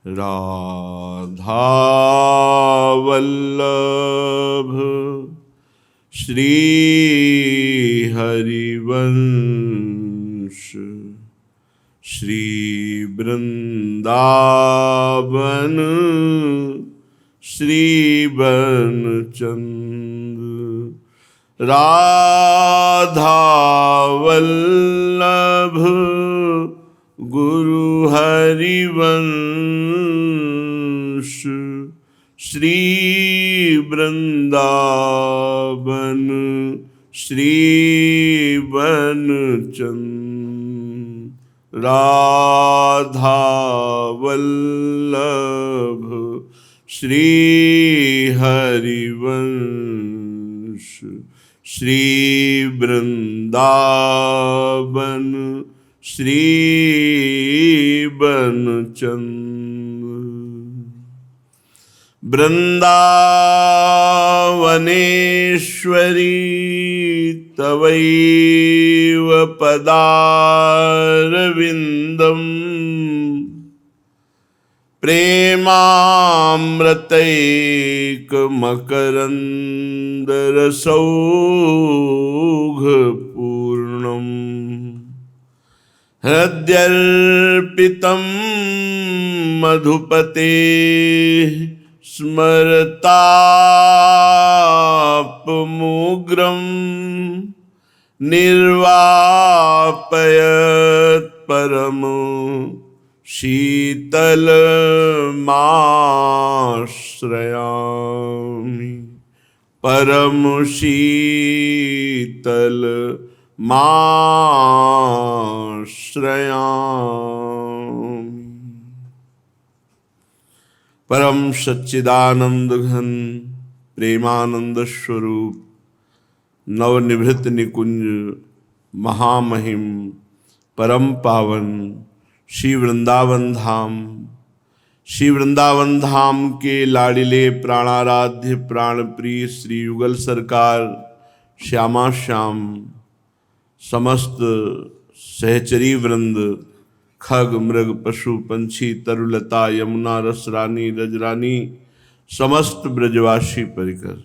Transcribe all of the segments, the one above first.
राधा वल्लभ श्री हरिवंश श्री वृंदावन श्री बनचंद्र राधा वल्लभ गुरु हरिवंश श्री वृंदावन श्री बनचंद्र राधा वल्लभ श्री हरिवंश श्री वृंदावन श्री बनचंद्र वृंदावनेश्वरी तवैव पदारविंदम प्रेमामृतैकमकरन्दरसौघपूर्णम् हृद्यर्पितं मधुपते स्मरतापमुग्रं निर्वापयत् परम शीतलमाश्रयामि परम शीतल माश्रयामि। परम सच्चिदानंद घन प्रेमानंद स्वरूप नवनिभृत निकुंज महामहिम परम पावन श्री वृंदावन धाम के लाडिले प्राणाराध्य प्राणप्रिय श्री युगल सरकार श्यामा श्याम समस्त सहचरी वृंद खग मृग पशु पंछी तरुलता यमुना रसरानी रजरानी समस्त ब्रजवासी परिकर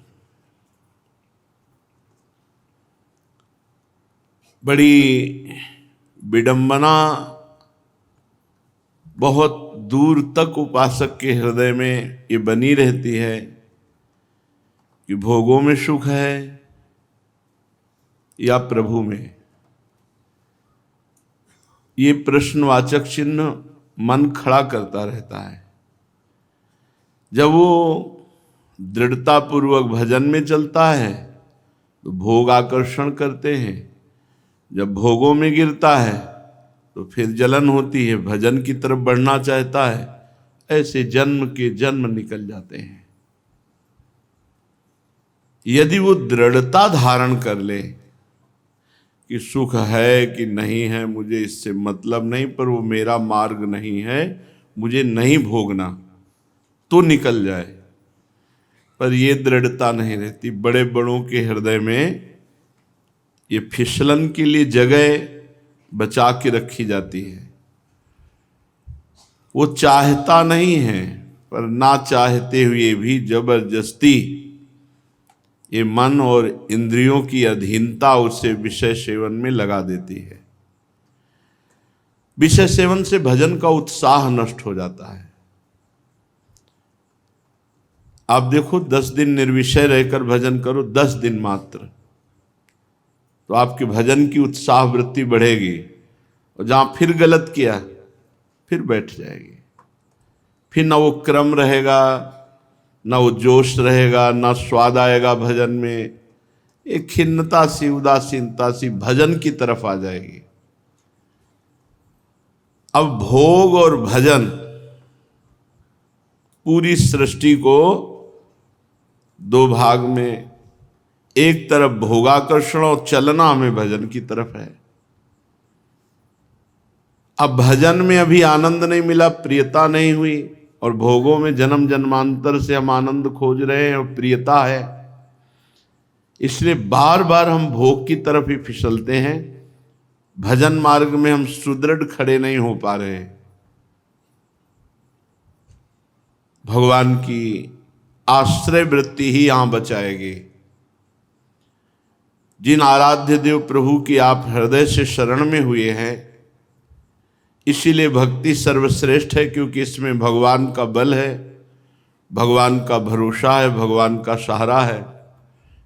बड़ी विडंबना बहुत दूर तक उपासक के हृदय में ये बनी रहती है कि भोगों में सुख है या प्रभु में। ये प्रश्नवाचक चिन्ह मन खड़ा करता रहता है। जब वो दृढ़ता पूर्वक भजन में चलता है तो भोग आकर्षण करते हैं, जब भोगों में गिरता है तो फिर जलन होती है, भजन की तरफ बढ़ना चाहता है, ऐसे जन्म के जन्म निकल जाते हैं। यदि वो दृढ़ता धारण कर ले कि सुख है कि नहीं है मुझे इससे मतलब नहीं, पर वो मेरा मार्ग नहीं है, मुझे नहीं भोगना, तो निकल जाए। पर ये दृढ़ता नहीं रहती। बड़े बड़ों के हृदय में ये फिसलन के लिए जगह बचा के रखी जाती है। वो चाहता नहीं है, पर ना चाहते हुए भी जबरदस्ती ये मन और इंद्रियों की अधीनता उसे विषय सेवन में लगा देती है। विषय सेवन से भजन का उत्साह नष्ट हो जाता है। आप देखो 10 दिन निर्विषय रहकर भजन करो, 10 दिन मात्र, तो आपके भजन की उत्साह वृत्ति बढ़ेगी। और जहां फिर गलत किया फिर बैठ जाएगी, फिर ना वो क्रम रहेगा, ना वो जोश रहेगा, ना स्वाद आएगा भजन में। एक खिन्नता सी उदासीनता सी भजन की तरफ आ जाएगी। अब भोग और भजन पूरी सृष्टि को दो भाग में, एक तरफ भोगाकर्षण और चलना में भजन की तरफ है। अब भजन में अभी आनंद नहीं मिला, प्रियता नहीं हुई, और भोगों में जन्म जन्मांतर से हम आनंद खोज रहे हैं और प्रियता है, इसलिए बार बार हम भोग की तरफ ही फिसलते हैं। भजन मार्ग में हम सुदृढ़ खड़े नहीं हो पा रहे हैं। भगवान की आश्रय वृत्ति ही यहां बचाएगी। जिन आराध्य देव प्रभु की आप हृदय से शरण में हुए हैं, इसीलिए भक्ति सर्वश्रेष्ठ है, क्योंकि इसमें भगवान का बल है, भगवान का भरोसा है, भगवान का सहारा है।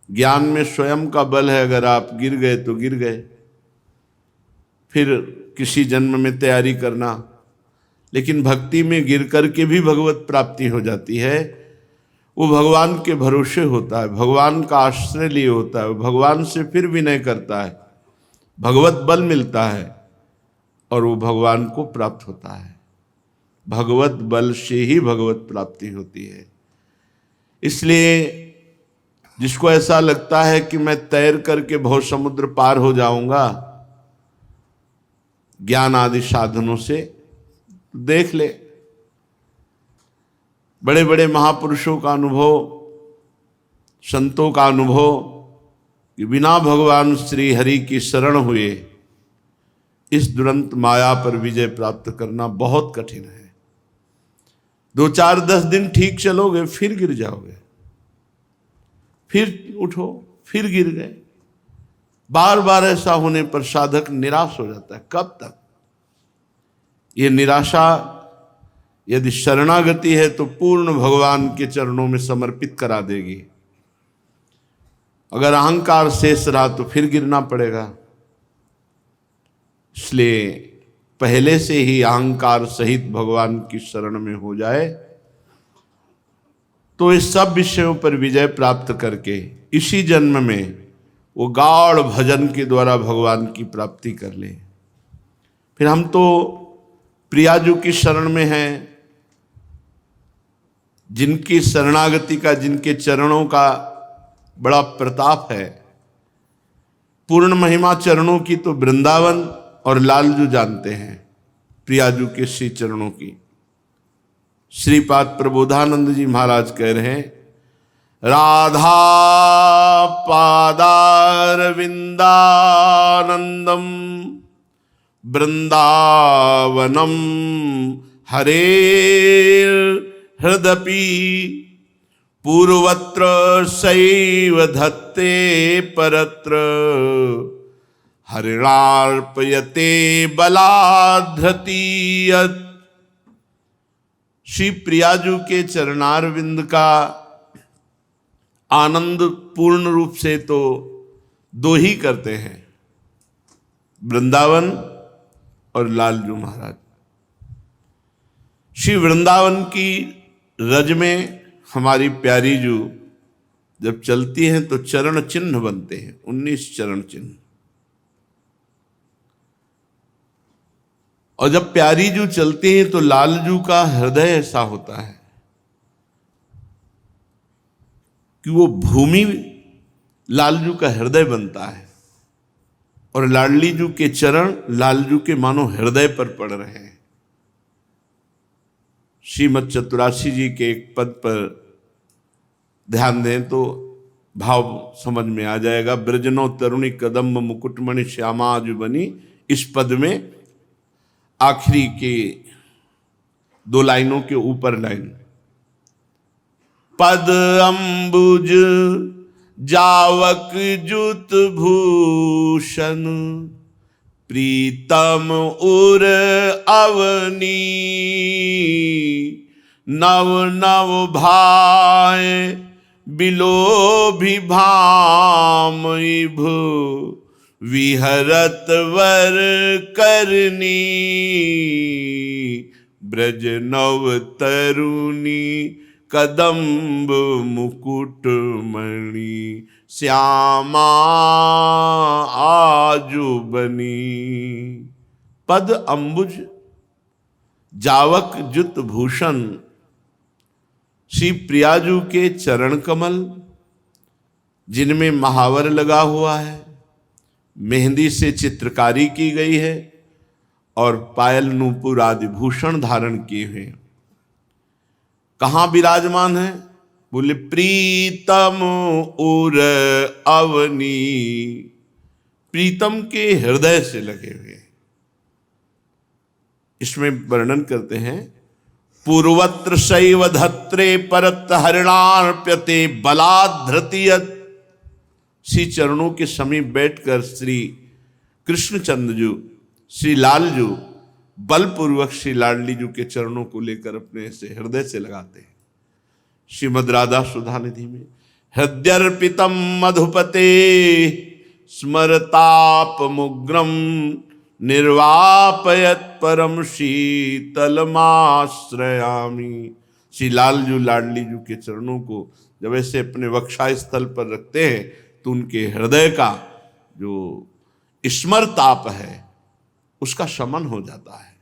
ज्ञान में स्वयं का बल है, अगर आप गिर गए तो गिर गए, फिर किसी जन्म में तैयारी करना। लेकिन भक्ति में गिर करके भी भगवत प्राप्ति हो जाती है। वो भगवान के भरोसे होता है, भगवान का आश्रय लिए होता है, भगवान से फिर विनय करता है, भगवत बल मिलता है और वो भगवान को प्राप्त होता है। भगवत बल से ही भगवत प्राप्ति होती है। इसलिए जिसको ऐसा लगता है कि मैं तैर करके भव समुद्र पार हो जाऊंगा ज्ञान आदि साधनों से, देख ले बड़े बड़े महापुरुषों का अनुभव, संतों का अनुभव कि बिना भगवान श्री हरि की शरण हुए इस दुरंत माया पर विजय प्राप्त करना बहुत कठिन है। 2 4 10 दिन ठीक चलोगे, फिर गिर जाओगे, फिर उठो, फिर गिर गए। बार बार ऐसा होने पर साधक निराश हो जाता है। कब तक? ये निराशा यदि शरणागति है तो पूर्ण भगवान के चरणों में समर्पित करा देगी। अगर अहंकार शेष रहा तो फिर गिरना पड़ेगा। इसलिए पहले से ही अहंकार सहित भगवान की शरण में हो जाए तो इस सब विषयों पर विजय प्राप्त करके इसी जन्म में वो गाढ़ भजन के द्वारा भगवान की प्राप्ति कर ले। फिर हम तो प्रियाजू की शरण में हैं, जिनकी शरणागति का, जिनके चरणों का बड़ा प्रताप है। पूर्ण महिमा चरणों की तो वृंदावन और लालजू जानते हैं, प्रियाजू के श्री चरणों की। श्रीपाद प्रबोधानंद जी महाराज कह रहे हैं, राधा पादारविंदानंदम वृंदावनम हरेर हृदपि पूर्वत्र सैव धत्ते परत्र हरिणार्पयते बलाधृतीयत। श्री प्रियाजू के चरणारविंद का आनंद पूर्ण रूप से तो 2 ही करते हैं, वृंदावन और लालजू महाराज। श्री वृंदावन की रज में हमारी प्यारी जू जब चलती हैं तो चरण चिन्ह बनते हैं, 19 चरण चिन्ह। और जब प्यारी जू चलती हैं तो लालजू का हृदय ऐसा होता है कि वो भूमि लालजू का हृदय बनता है और लाडली जू के चरण लालजू के मानो हृदय पर पड़ रहे हैं। श्रीमद चतुरासी जी के एक पद पर ध्यान दें तो भाव समझ में आ जाएगा। ब्रजनो तरुणी कदम्ब मुकुटमणि श्यामा जो बनी, इस पद में आखिरी के 2 लाइनों के ऊपर लाइन, पद अम्बुज जावक जुत भूषण प्रीतम उर अवनी नव नव भाय बिलोभी भाम भू विहरत वर करनी ब्रज नव तरुणी कदम्ब मुकुट मणि श्यामा आजु बनी। पद अम्बुज जावक जुत भूषण, श्री प्रियाजू के चरण कमल जिनमें महावर लगा हुआ है, मेहंदी से चित्रकारी की गई है और पायल नूपुर आदि भूषण धारण किए हुए, कहाँ विराजमान है? बोले प्रीतम उर अवनी, प्रीतम के हृदय से लगे हुए। इसमें वर्णन करते हैं पूर्वत्र शैव धत्रे परत हरिणार्प्यते बलाधृतियत। श्री चरणों के समीप बैठकर श्री कृष्णचंद्र जी, श्री लाल जी बलपूर्वक श्री लाडली जी के चरणों को लेकर अपने से हृदय से लगाते हैं। श्रीमद् राधा सुधा निधि में हृदयर्पितम मधुपते स्मरताप मुग्रम निर्वापयत परम शीतलमाश्रयामि। श्री लाल जी लाडली जी के चरणों को जब ऐसे अपने वक्षा स्थल पर रखते हैं तो उनके हृदय का जो स्मरताप है उसका शमन हो जाता है।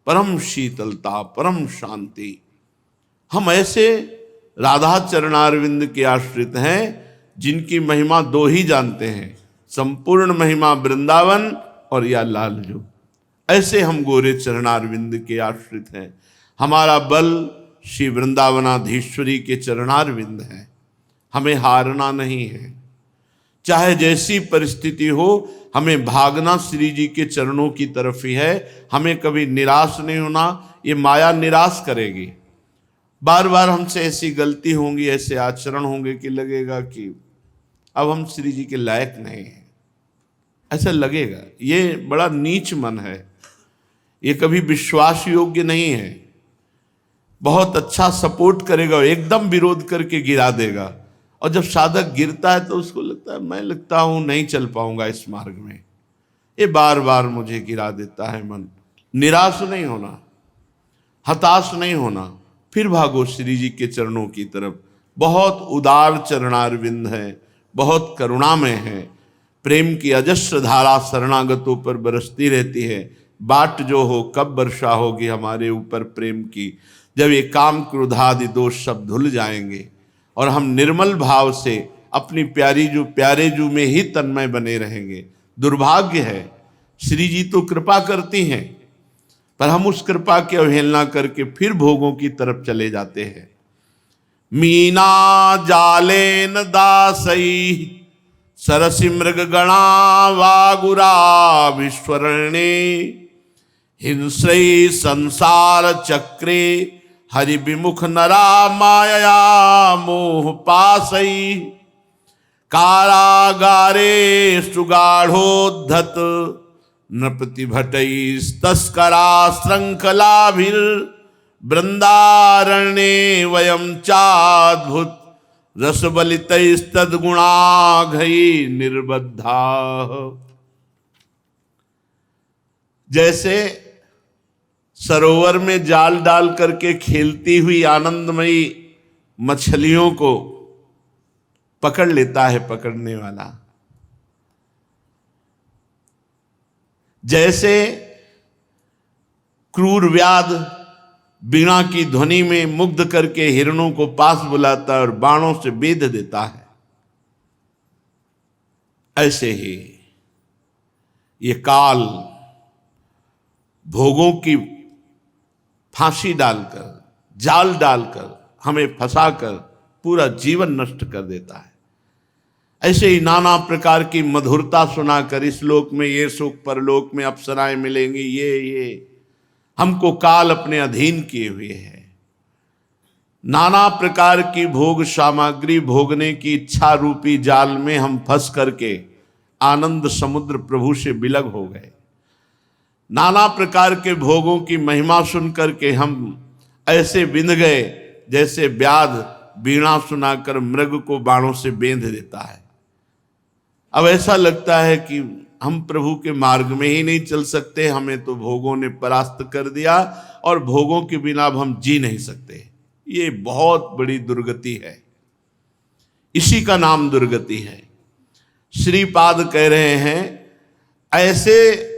परम शीतलता, परम शांति। हम ऐसे राधा चरणारविंद के आश्रित हैं जिनकी महिमा दो ही जानते हैं, संपूर्ण महिमा वृंदावन और या लाल जो। ऐसे हम गोरे चरणारविंद के आश्रित हैं। हमारा बल श्री वृंदावनाधीश्वरी के चरणारविंद है। हमें हारना नहीं है, चाहे जैसी परिस्थिति हो, हमें भागना श्री जी के चरणों की तरफ ही है। हमें कभी निराश नहीं होना, ये माया निराश करेगी। बार बार हमसे ऐसी गलती होंगी, ऐसे आचरण होंगे कि लगेगा कि अब हम श्री जी के लायक नहीं हैं, ऐसा लगेगा। ये बड़ा नीच मन है, ये कभी विश्वास योग्य नहीं है। बहुत अच्छा सपोर्ट करेगा, एकदम विरोध करके गिरा देगा, और जब साधक गिरता है तो उसको लगता है मैं लगता हूं नहीं चल पाऊंगा इस मार्ग में, ये बार बार मुझे गिरा देता है मन। निराश नहीं होना, हताश नहीं होना, फिर भागो श्री जी के चरणों की तरफ। बहुत उदार चरणारविंद है, बहुत करुणामय है। प्रेम की अजस्र धारा शरणागतों पर बरसती रहती है। बाट जो हो कब वर्षा होगी हमारे ऊपर प्रेम की, जब ये काम क्रोधादि दोष सब धुल जाएंगे और हम निर्मल भाव से अपनी प्यारी जो प्यारे जू में ही तन्मय बने रहेंगे। दुर्भाग्य है, श्री जी तो कृपा करती हैं, पर हम उस कृपा की अवहेलना करके फिर भोगों की तरफ चले जाते हैं। मीना जालेन दासई सरसि मृग गणा वागुरा विश्वरणे हिंस्रई संसार चक्रे हरि विमुख नरा माया मोह पासई कारागारे सुगाढ़ोद्धत नृपति भटैस्तस्करा श्रृंखलाभिर वृंदारण्ये वयं चाद्भुत रसबलितैस्तद्गुणाघै निर्बद्धा। जैसे सरोवर में जाल डाल करके खेलती हुई आनंदमयी मछलियों को पकड़ लेता है पकड़ने वाला, जैसे क्रूर व्याध बीणा की ध्वनि में मुग्ध करके हिरणों को पास बुलाता है और बाणों से बेध देता है, ऐसे ही ये काल भोगों की फांसी डालकर, जाल डालकर, हमें फंसाकर पूरा जीवन नष्ट कर देता है। ऐसे ही नाना प्रकार की मधुरता सुनाकर इस लोक में ये सुख, परलोक में अप्सराएं मिलेंगी, ये हमको काल अपने अधीन किए हुए है। नाना प्रकार की भोग सामग्री भोगने की इच्छा रूपी जाल में हम फंस करके आनंद समुद्र प्रभु से बिलग हो गए। नाना प्रकार के भोगों की महिमा सुन करके हम ऐसे बिंध गए जैसे व्याध बीणा सुनाकर मृग को बाणों से बेंध देता है। अब ऐसा लगता है कि हम प्रभु के मार्ग में ही नहीं चल सकते, हमें तो भोगों ने परास्त कर दिया और भोगों के बिना अब हम जी नहीं सकते। ये बहुत बड़ी दुर्गति है, इसी का नाम दुर्गति है। श्रीपाद कह रहे हैं ऐसे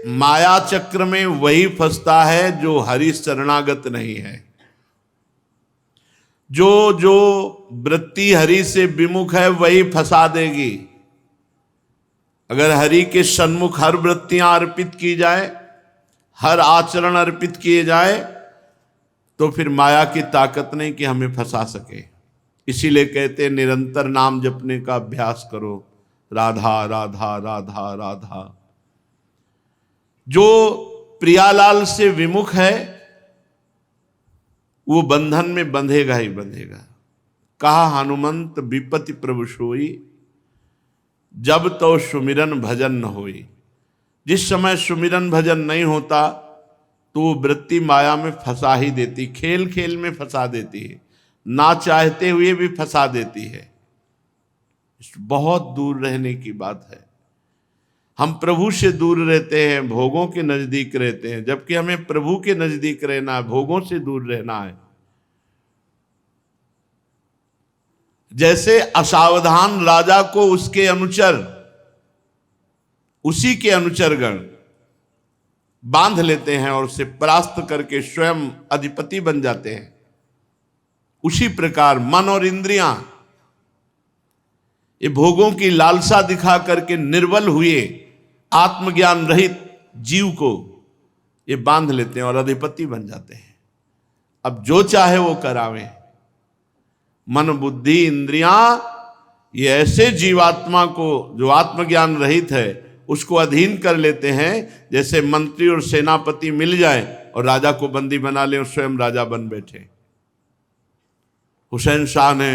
माया चक्र में वही फंसता है जो हरि शरणागत नहीं है। जो वृत्ति हरि से विमुख है वही फंसा देगी। अगर हरि के सन्मुख हर वृत्तियां अर्पित की जाए, हर आचरण अर्पित किए जाए, तो फिर माया की ताकत नहीं कि हमें फंसा सके। इसीलिए कहते हैं निरंतर नाम जपने का अभ्यास करो, राधा राधा राधा राधा। जो प्रियालाल से विमुख है वो बंधन में बंधेगा ही बंधेगा। कहा हनुमंत विपति प्रभु सोई, जब तो सुमिरन भजन न होई। जिस समय सुमिरन भजन नहीं होता तो वो वृत्ति माया में फंसा ही देती, खेल खेल में फंसा देती है, ना चाहते हुए भी फंसा देती है। बहुत दूर रहने की बात है। हम प्रभु से दूर रहते हैं, भोगों के नजदीक रहते हैं, जबकि हमें प्रभु के नजदीक रहना है, भोगों से दूर रहना है। जैसे असावधान राजा को उसके अनुचर, उसी के अनुचरगण बांध लेते हैं और उसे परास्त करके स्वयं अधिपति बन जाते हैं, उसी प्रकार मन और इंद्रियां ये भोगों की लालसा दिखा करके निर्बल हुए आत्मज्ञान रहित जीव को ये बांध लेते हैं और अधिपति बन जाते हैं। अब जो चाहे वो करावे। मन बुद्धि इंद्रियां ये ऐसे जीवात्मा को जो आत्मज्ञान रहित है उसको अधीन कर लेते हैं, जैसे मंत्री और सेनापति मिल जाए और राजा को बंदी बना ले और स्वयं राजा बन बैठे। हुसैन शाह ने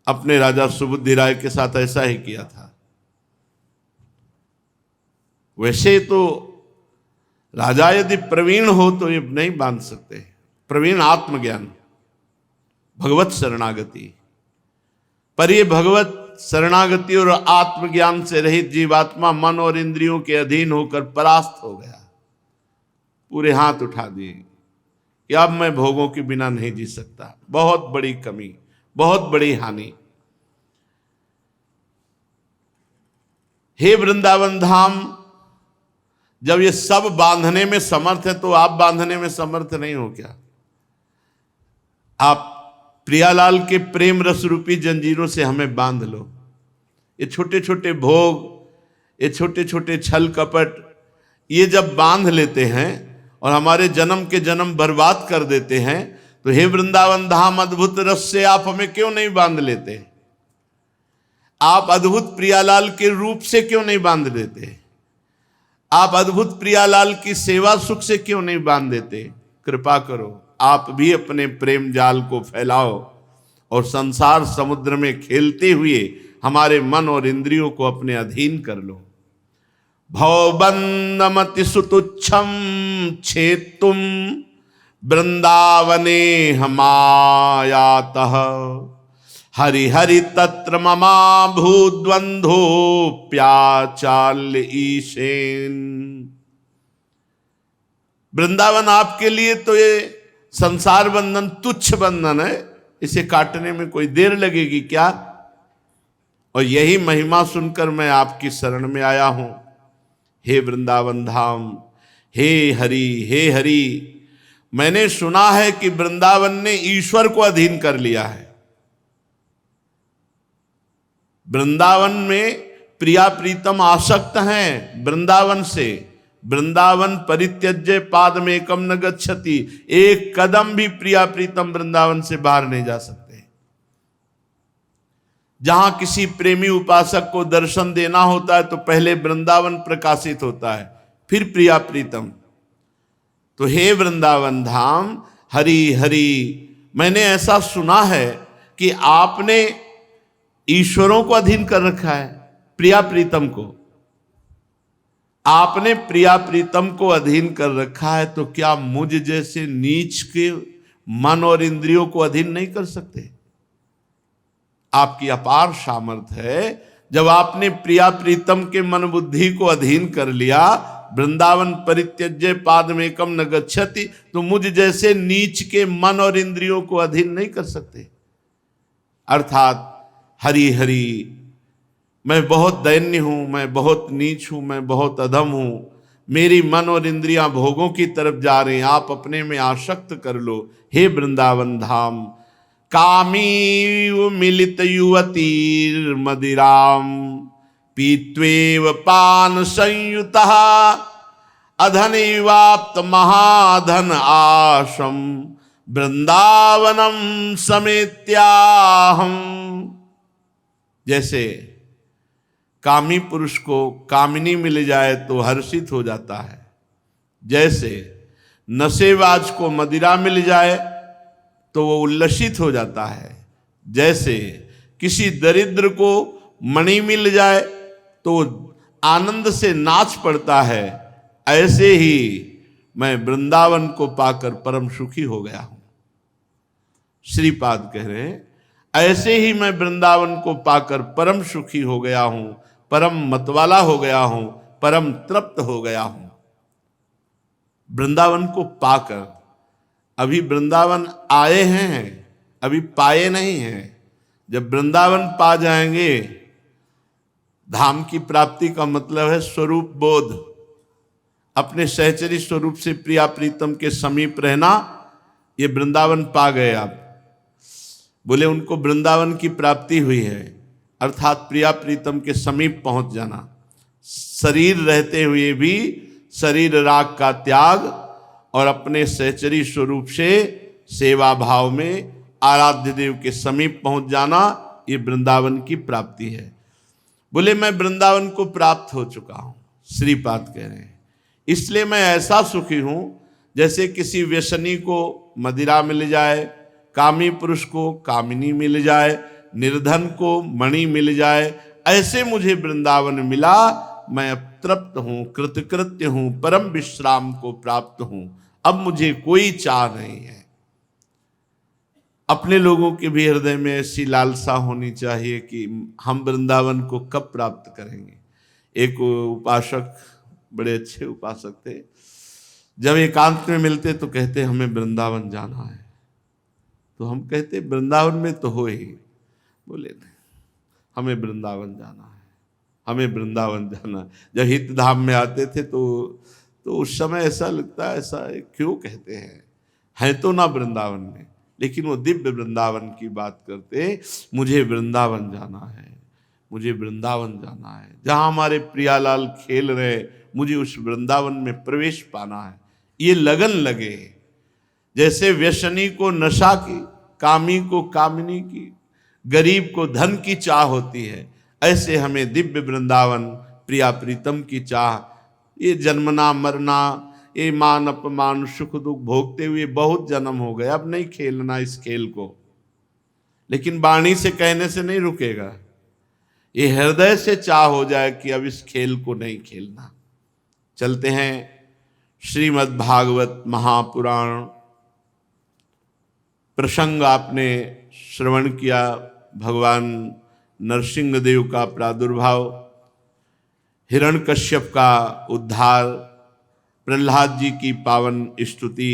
अपने राजा सुबुद्धि राय के साथ ऐसा ही किया था। वैसे तो राजा यदि प्रवीण हो तो ये नहीं बांध सकते। प्रवीण आत्मज्ञान, भगवत शरणागति, पर ये भगवत शरणागति और आत्मज्ञान से रहित जीवात्मा मन और इंद्रियों के अधीन होकर परास्त हो गया। पूरे हाथ उठा दिए कि अब मैं भोगों के बिना नहीं जी सकता। बहुत बड़ी कमी, बहुत बड़ी हानि। हे वृंदावन धाम, जब ये सब बांधने में समर्थ है तो आप बांधने में समर्थ नहीं हो क्या? आप प्रियालाल के प्रेम रस रूपी जंजीरों से हमें बांध लो। ये छोटे छोटे भोग, ये छोटे छोटे छल कपट, ये जब बांध लेते हैं और हमारे जन्म के जन्म बर्बाद कर देते हैं, तो हे वृंदावन धाम अद्भुत रस से आप हमें क्यों नहीं बांध लेते? आप अद्भुत प्रियालाल के रूप से क्यों नहीं बांध देते? आप अद्भुत प्रियालाल की सेवा सुख से क्यों नहीं बांध देते? कृपा करो, आप भी अपने प्रेम जाल को फैलाओ और संसार समुद्र में खेलते हुए हमारे मन और इंद्रियों को अपने अधीन कर लो। भवबंधमति सुतुच्छम छेतुम वृंदावने हमायातः, हरि हरि तत्र ममा भूद्वंधो प्याचाल्य ईशेन। वृंदावन आपके लिए तो ये संसार बंधन तुच्छ बंधन है, इसे काटने में कोई देर लगेगी क्या? और यही महिमा सुनकर मैं आपकी शरण में आया हूं। हे वृंदावन धाम, हे हरि, मैंने सुना है कि वृंदावन ने ईश्वर को अधीन कर लिया है। वृंदावन में प्रिया प्रीतम आसक्त हैं वृंदावन से। वृंदावन परित्यज्य पादमेकम न गच्छति, एक कदम भी प्रिया प्रीतम वृंदावन से बाहर नहीं जा सकते। जहां किसी प्रेमी उपासक को दर्शन देना होता है तो पहले वृंदावन प्रकाशित होता है, फिर प्रिया प्रीतम। तो हे वृंदावन धाम, हरि, मैंने ऐसा सुना है कि आपने ईश्वरों को अधीन कर रखा है, प्रिया प्रीतम को। आपने प्रिया प्रीतम को अधीन कर रखा है, तो क्या मुझ जैसे नीच के मन और इंद्रियों को अधीन नहीं कर सकते? आपकी अपार सामर्थ्य है। जब आपने प्रिया प्रीतम के मन बुद्धि को अधीन कर लिया, वृंदावन परित्यज्य पादमेकम न गच्छति, तो मुझ जैसे नीच के मन और इंद्रियों को अधीन नहीं कर सकते। अर्थात हरि, मैं बहुत दैन्य हूं, मैं बहुत नीच हूं, मैं बहुत अधम हूं, मेरी मन और इंद्रियां भोगों की तरफ जा रहे हैं, आप अपने में आसक्त कर लो। हे वृंदावन धाम, कामी मिलित युवतीर मदिराम पीत्वेव पान संयुतः अधनिवाप्त महाधन आशम वृंदावनम समेत्याहम। जैसे कामी पुरुष को कामिनी मिल जाए तो हर्षित हो जाता है, जैसे नशेबाज को मदिरा मिल जाए तो वो उल्लसित हो जाता है। जैसे किसी दरिद्र को मणि मिल जाए तो आनंद से नाच पड़ता है, ऐसे ही मैं वृंदावन को पाकर परम सुखी हो गया हूं। श्रीपाद कह रहे हैं, ऐसे ही मैं वृंदावन को पाकर परम सुखी हो गया हूं, परम मतवाला हो गया हूं, परम तृप्त हो गया हूं। वृंदावन को पाकर, अभी वृंदावन आए हैं, अभी पाए नहीं हैं। जब वृंदावन पा जाएंगे, धाम की प्राप्ति का मतलब है स्वरूप बोध, अपने सहचरी स्वरूप से प्रिया प्रीतम के समीप रहना। ये वृंदावन पा गए आप, बोले उनको वृंदावन की प्राप्ति हुई है, अर्थात प्रिया प्रीतम के समीप पहुंच जाना। शरीर रहते हुए भी शरीर राग का त्याग और अपने सहचरी स्वरूप से सेवा भाव में आराध्य देव के समीप पहुंच जाना, ये वृंदावन की प्राप्ति है। बोले मैं वृंदावन को प्राप्त हो चुका हूं, श्रीपाद कह रहे हैं, इसलिए मैं ऐसा सुखी हूं जैसे किसी व्यसनी को मदिरा मिल जाए, कामी पुरुष को कामिनी मिल जाए, निर्धन को मणि मिल जाए, ऐसे मुझे वृंदावन मिला। मैं अब तृप्त हूं, कृतकृत्य हूं, परम विश्राम को प्राप्त हूं, अब मुझे कोई चाह नहीं है। अपने लोगों के भी हृदय में ऐसी लालसा होनी चाहिए कि हम वृंदावन को कब प्राप्त करेंगे। एक उपासक, बड़े अच्छे उपासक थे, जब एकांत में मिलते तो कहते हमें वृंदावन जाना है। तो हम कहते वृंदावन में तो हो ही, बोले नहीं, हमें वृंदावन जाना है, हमें वृंदावन जाना है। जब हित धाम में आते थे तो उस समय ऐसा लगता है, ऐसा क्यों कहते हैं तो ना वृंदावन में, लेकिन वो दिव्य वृंदावन की बात करते, मुझे वृंदावन जाना है, मुझे वृंदावन जाना है, जहाँ हमारे प्रियालाल खेल रहे, मुझे उस वृंदावन में प्रवेश पाना है। ये लगन लगे, जैसे व्यसनी को नशा की, कामी को कामिनी की, गरीब को धन की चाह होती है, ऐसे हमें दिव्य वृंदावन प्रिया प्रीतम की चाह। ये जन्मना मरना, ये मान अपमान सुख दुख भोगते हुए बहुत जन्म हो गए, अब नहीं खेलना इस खेल को। लेकिन वाणी से कहने से नहीं रुकेगा, ये हृदय से चाह हो जाए कि अब इस खेल को नहीं खेलना। चलते हैं श्रीमद् भागवत महापुराण। प्रसंग आपने श्रवण किया, भगवान नरसिंह देव का प्रादुर्भाव, हिरण्यकश्यप का उद्धार, प्रहलाद जी की पावन स्तुति,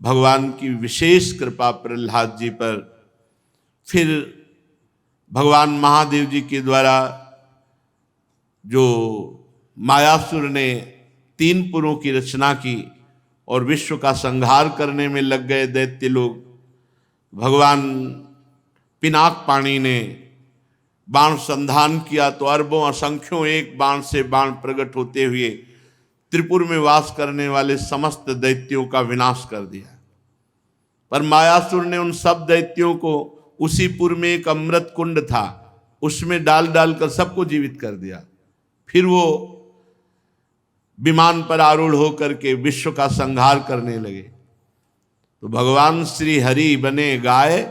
भगवान की विशेष कृपा प्रहलाद जी पर, फिर भगवान महादेव जी के द्वारा जो मायासुर ने 3 पुरों की रचना की और विश्व का संहार करने में लग गए दैत्य लोग, भगवान पिनाक पाणी ने बाण संधान किया तो अरबों असंख्यों एक बाण से बाण प्रकट होते हुए त्रिपुर में वास करने वाले समस्त दैत्यों का विनाश कर दिया। पर मायासुर ने उन सब दैत्यों को उसी पुर में एक अमृत कुंड था, उसमें डाल डालकर सबको जीवित कर दिया। फिर वो विमान पर आरूढ़ होकर के विश्व का संहार करने लगे। तो भगवान श्री हरि बने गाय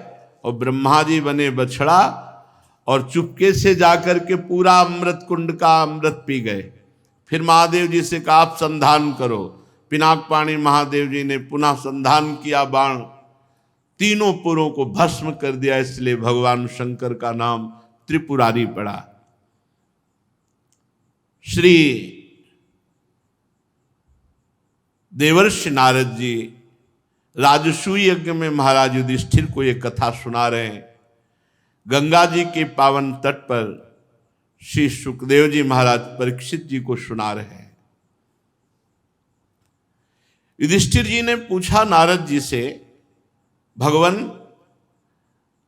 और ब्रह्मा जी बने बछड़ा और चुपके से जाकर के पूरा अमृत कुंड का अमृत पी गए। फिर महादेव जी से कहा आप संधान करो। पिनाक पाणी महादेव जी ने पुनः संधान किया, बाण 3 पुरों को भस्म कर दिया। इसलिए भगवान शंकर का नाम त्रिपुरारी पड़ा। श्री देवर्षि नारद जी राजसूय यज्ञ में महाराज युधिष्ठिर को ये कथा सुना रहे हैं। गंगा जी के पावन तट पर श्री सुखदेव जी महाराज परीक्षित जी को सुना रहे हैं। युधिष्ठिर जी ने पूछा नारद जी से, भगवान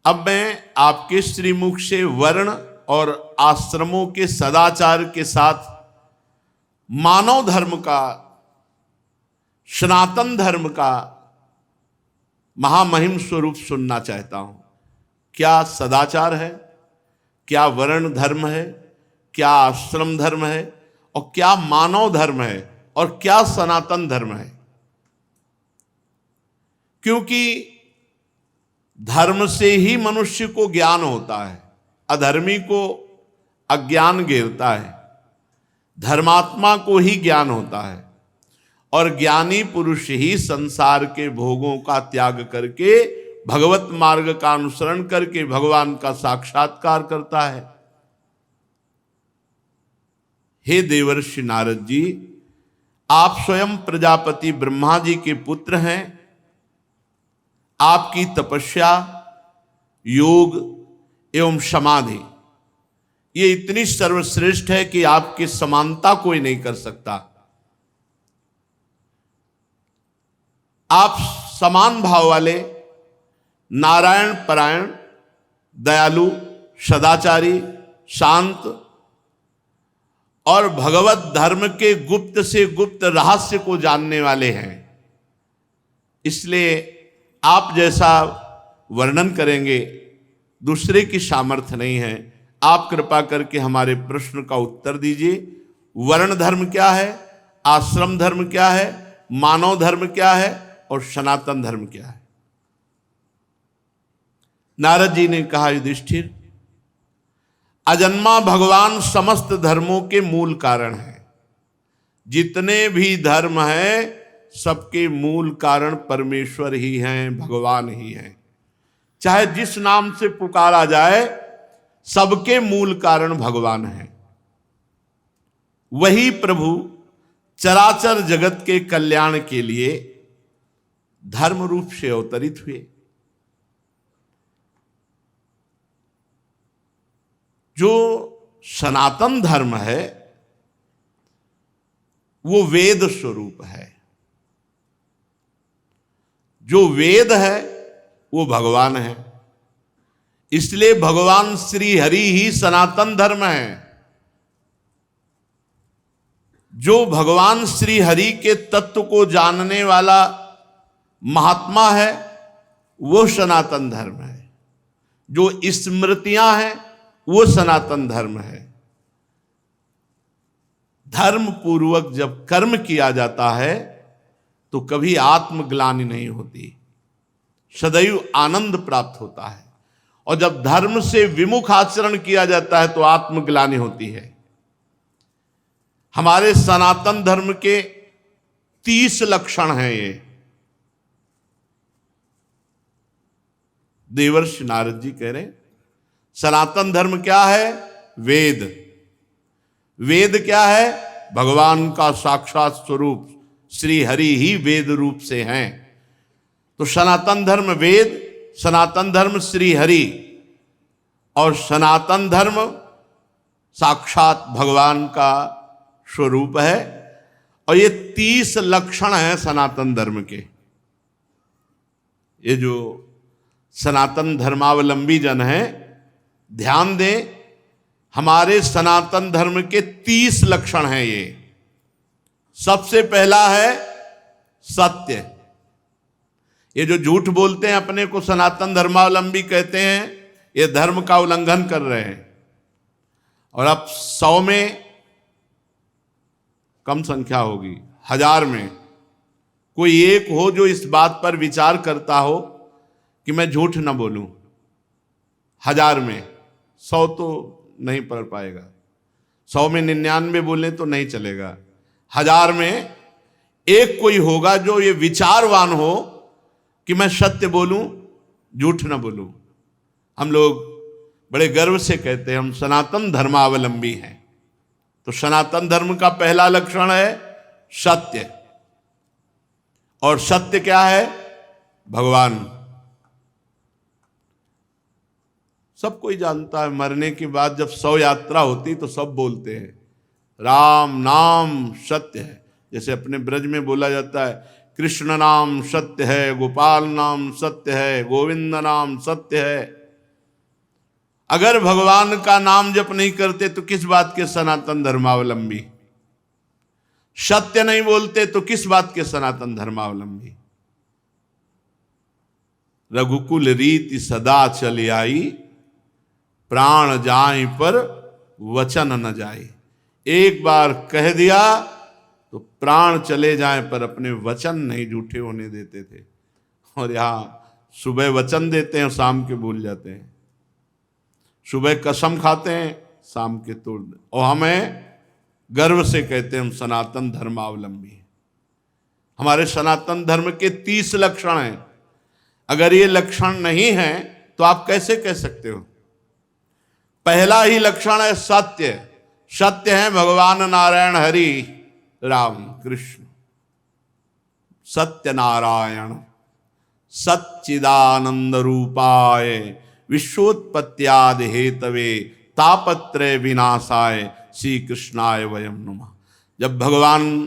अब मैं आपके श्रीमुख से वर्ण और आश्रमों के सदाचार के साथ मानव धर्म का, सनातन धर्म का महामहिम स्वरूप सुनना चाहता हूं। क्या सदाचार है, क्या वर्ण धर्म है, क्या आश्रम धर्म है, और क्या मानव धर्म है, और क्या सनातन धर्म है। क्योंकि धर्म से ही मनुष्य को ज्ञान होता है, अधर्मी को अज्ञान घेरता है, धर्मात्मा को ही ज्ञान होता है। और ज्ञानी पुरुष ही संसार के भोगों का त्याग करके भगवत मार्ग का अनुसरण करके भगवान का साक्षात्कार करता है। हे देवर्षि नारद जी, आप स्वयं प्रजापति ब्रह्मा जी के पुत्र हैं। आपकी तपस्या, योग एवं समाधि ये इतनी सर्वश्रेष्ठ है कि आपकी समानता कोई नहीं कर सकता। आप समान भाव वाले, नारायण परायण, दयालु, सदाचारी, शांत और भगवत धर्म के गुप्त से गुप्त रहस्य को जानने वाले हैं। इसलिए आप जैसा वर्णन करेंगे दूसरे की सामर्थ्य नहीं है। आप कृपा करके हमारे प्रश्न का उत्तर दीजिए। वर्ण धर्म क्या है, आश्रम धर्म क्या है, मानव धर्म क्या है और सनातन धर्म क्या है? नारद जी ने कहा, युधिष्ठिर, अजन्मा भगवान समस्त धर्मों के मूल कारण है। जितने भी धर्म हैं सबके मूल कारण परमेश्वर ही हैं, भगवान ही हैं। चाहे जिस नाम से पुकारा जाए सबके मूल कारण भगवान हैं। वही प्रभु चराचर जगत के कल्याण के लिए धर्म रूप से अवतरित हुए। जो सनातन धर्म है वो वेद स्वरूप है। जो वेद है वो भगवान है। इसलिए भगवान श्री हरि ही सनातन धर्म है। जो भगवान श्री हरि के तत्व को जानने वाला महात्मा है वो सनातन धर्म है। जो स्मृतियां हैं वो सनातन धर्म है। धर्म पूर्वक जब कर्म किया जाता है तो कभी आत्मग्लानि नहीं होती, सदैव आनंद प्राप्त होता है। और जब धर्म से विमुख आचरण किया जाता है तो आत्मग्लानि होती है। हमारे सनातन धर्म के 30 लक्षण हैं ये। देवर्षि नारद जी कह रहे हैं सनातन धर्म क्या है? वेद। वेद क्या है? भगवान का साक्षात स्वरूप श्री हरि ही वेद रूप से हैं। तो सनातन धर्म वेद, सनातन धर्म श्री हरि और सनातन धर्म साक्षात भगवान का स्वरूप है। और ये 30 लक्षण हैं सनातन धर्म के। ये जो सनातन धर्मावलंबी जन हैं ध्यान दें, हमारे सनातन धर्म के 30 लक्षण हैं ये। सबसे पहला है सत्य। ये जो झूठ बोलते हैं अपने को सनातन धर्मावलंबी कहते हैं, ये धर्म का उल्लंघन कर रहे हैं। और अब 100 में कम संख्या होगी, 1000 में कोई एक हो जो इस बात पर विचार करता हो कि मैं झूठ ना बोलूं। 1000 में 100 तो नहीं पढ़ पाएगा। 100 में 99 बोले तो नहीं चलेगा। 1000 में एक कोई होगा जो ये विचारवान हो कि मैं सत्य बोलूं, झूठ ना बोलूं। हम लोग बड़े गर्व से कहते हैं हम सनातन धर्मावलंबी हैं। तो सनातन धर्म का पहला लक्षण है सत्य। और सत्य क्या है? भगवान। सब कोई जानता है, मरने के बाद जब शव यात्रा होती तो सब बोलते हैं राम नाम सत्य है। जैसे अपने ब्रज में बोला जाता है कृष्ण नाम सत्य है, गोपाल नाम सत्य है, गोविंद नाम सत्य है। अगर भगवान का नाम जप नहीं करते तो किस बात के सनातन धर्मावलंबी? सत्य नहीं बोलते तो किस बात के सनातन धर्मावलंबी? रघुकुल रीति सदा चली आई, प्राण जाए पर वचन न जाए। एक बार कह दिया तो प्राण चले जाएं पर अपने वचन नहीं झूठे होने देते थे। और यहां सुबह वचन देते हैं, शाम के भूल जाते हैं। सुबह कसम खाते हैं, शाम के तोड़ दें। और हमें गर्व से कहते हैं हम सनातन धर्मावलंबी हैं। हमारे सनातन धर्म के 30 लक्षण हैं। अगर ये लक्षण नहीं है तो आप कैसे कह सकते हो? पहला ही लक्षण है सत्य। सत्य है भगवान नारायण हरि राम कृष्ण। सत्यनारायण सच्चिदानंद रूपाय विश्वोत्पत्त्यादि हेतवे तापत्रय विनाशाय श्री कृष्णाय वयम नमः। जब भगवान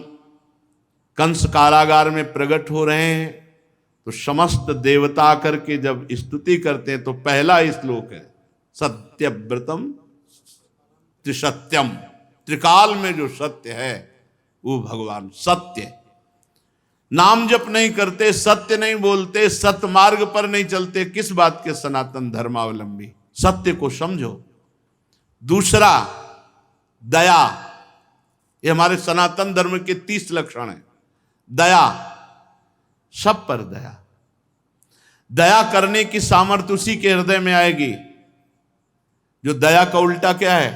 कंस कारागार में प्रकट हो रहे हैं तो समस्त देवता करके जब स्तुति करते हैं तो पहला श्लोक है सत्यव्रतम त्रिसत्यम। त्रिकाल में जो सत्य है वो भगवान सत्य। नाम जप नहीं करते, सत्य नहीं बोलते, सत्य मार्ग पर नहीं चलते, किस बात के सनातन धर्मावलंबी? सत्य को समझो। दूसरा दया। ये हमारे सनातन धर्म के 30 लक्षण हैं। दया, सब पर दया। दया करने की सामर्थ्य उसी के हृदय में आएगी जो दया का उल्टा क्या है?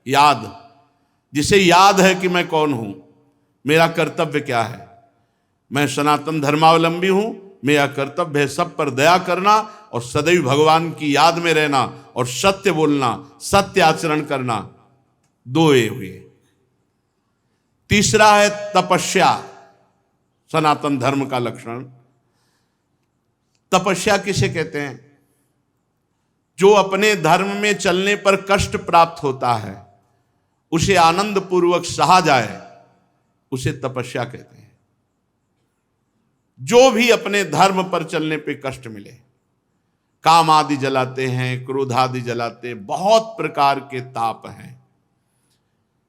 याद। जिसे याद है कि मैं कौन हूं, मेरा कर्तव्य क्या है, मैं सनातन धर्मावलंबी हूं, मेरा कर्तव्य है सब पर दया करना और सदैव भगवान की याद में रहना और सत्य बोलना, सत्य आचरण करना। दो ये हुए। तीसरा है तपस्या। सनातन धर्म का लक्षण तपस्या किसे कहते हैं? जो अपने धर्म में चलने पर कष्ट प्राप्त होता है उसे आनंद पूर्वक सहा जाए, उसे तपस्या कहते हैं। जो भी अपने धर्म पर चलने पे कष्ट मिले, काम आदि जलाते हैं, क्रोध आदि जलाते हैं, बहुत प्रकार के ताप हैं।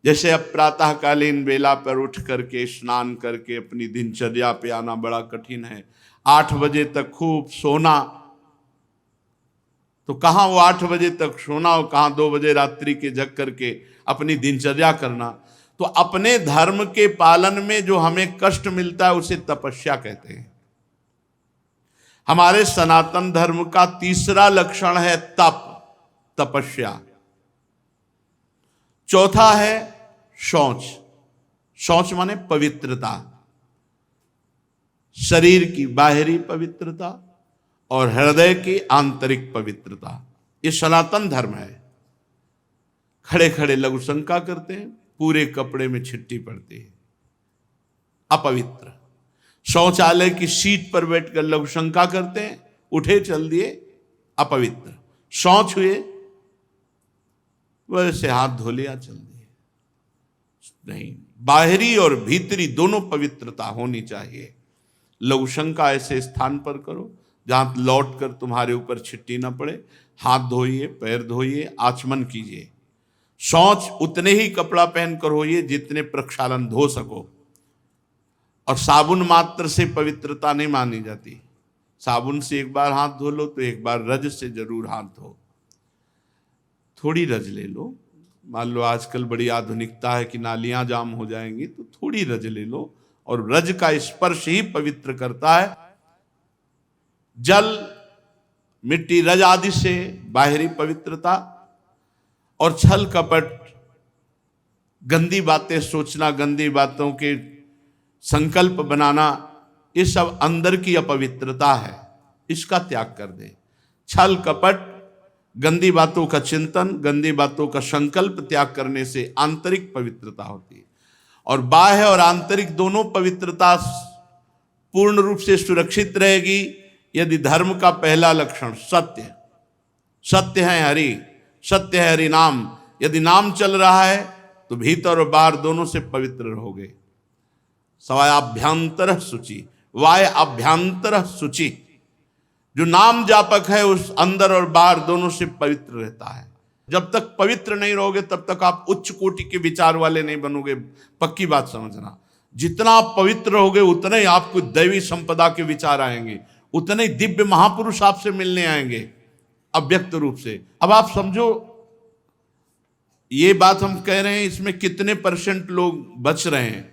जैसे अब प्रातःकालीन बेला पर उठ करके स्नान करके अपनी दिनचर्या पे आना बड़ा कठिन है। 8 बजे तक खूब सोना, तो कहां वो 8 बजे तक सोना और कहां 2 बजे रात्रि के जग करके अपनी दिनचर्या करना। तो अपने धर्म के पालन में जो हमें कष्ट मिलता है उसे तपस्या कहते हैं। हमारे सनातन धर्म का तीसरा लक्षण है तप, तपस्या। चौथा है शौच। शौच माने पवित्रता, शरीर की बाहरी पवित्रता और हृदय की आंतरिक पवित्रता। ये सनातन धर्म है। खड़े खड़े लघु शंका करते हैं, पूरे कपड़े में छिट्टी पड़ती है, अपवित्र। शौचालय की सीट पर बैठकर लघु शंका करते हैं, उठे चल दिए, अपवित्र। शौच हुए, वैसे हाथ धो लिया चल दिए। नहीं, बाहरी और भीतरी दोनों पवित्रता होनी चाहिए। लघु शंका ऐसे स्थान पर करो जहां लौट कर तुम्हारे ऊपर छिट्टी ना पड़े। हाथ धोइए, पैर धोइए, आचमन कीजिए। शौच उतने ही कपड़ा पहनकर होइए जितने प्रक्षालन धो सको। और साबुन मात्र से पवित्रता नहीं मानी जाती। साबुन से एक बार हाथ धो लो तो एक बार रज से जरूर हाथ धो। थोड़ी रज ले लो। मान लो आजकल बड़ी आधुनिकता है कि नालियां जाम हो जाएंगी, तो थोड़ी रज ले लो। और रज का स्पर्श ही पवित्र करता है। जल, मिट्टी, रज आदि से बाहरी पवित्रता, और छल कपट, गंदी बातें सोचना, गंदी बातों के संकल्प बनाना, ये सब अंदर की अपवित्रता है। इसका त्याग कर दे। छल कपट, गंदी बातों का चिंतन, गंदी बातों का संकल्प त्याग करने से आंतरिक पवित्रता होती है। और बाह्य और आंतरिक दोनों पवित्रता पूर्ण रूप से सुरक्षित रहेगी यदि धर्म का पहला लक्षण सत्य। सत्य है हरि, सत्य है हरि नाम। यदि नाम चल रहा है तो भीतर और बाहर दोनों से पवित्र रहोगे। सवायाभ्यंतर शुचि, वाय अभ्यंतर शुचि। जो नाम जापक है उस अंदर और बाहर दोनों से पवित्र रहता है। जब तक पवित्र नहीं रहोगे तब तक आप उच्च कोटि के विचार वाले नहीं बनोगे। पक्की बात समझना। जितना आप पवित्र रहोगे उतने ही आपको दैवी संपदा के विचार आएंगे, उतने ही दिव्य महापुरुष आपसे मिलने आएंगे अव्यक्त रूप से। अब आप समझो, ये बात हम कह रहे हैं, इसमें कितने % लोग बच रहे हैं।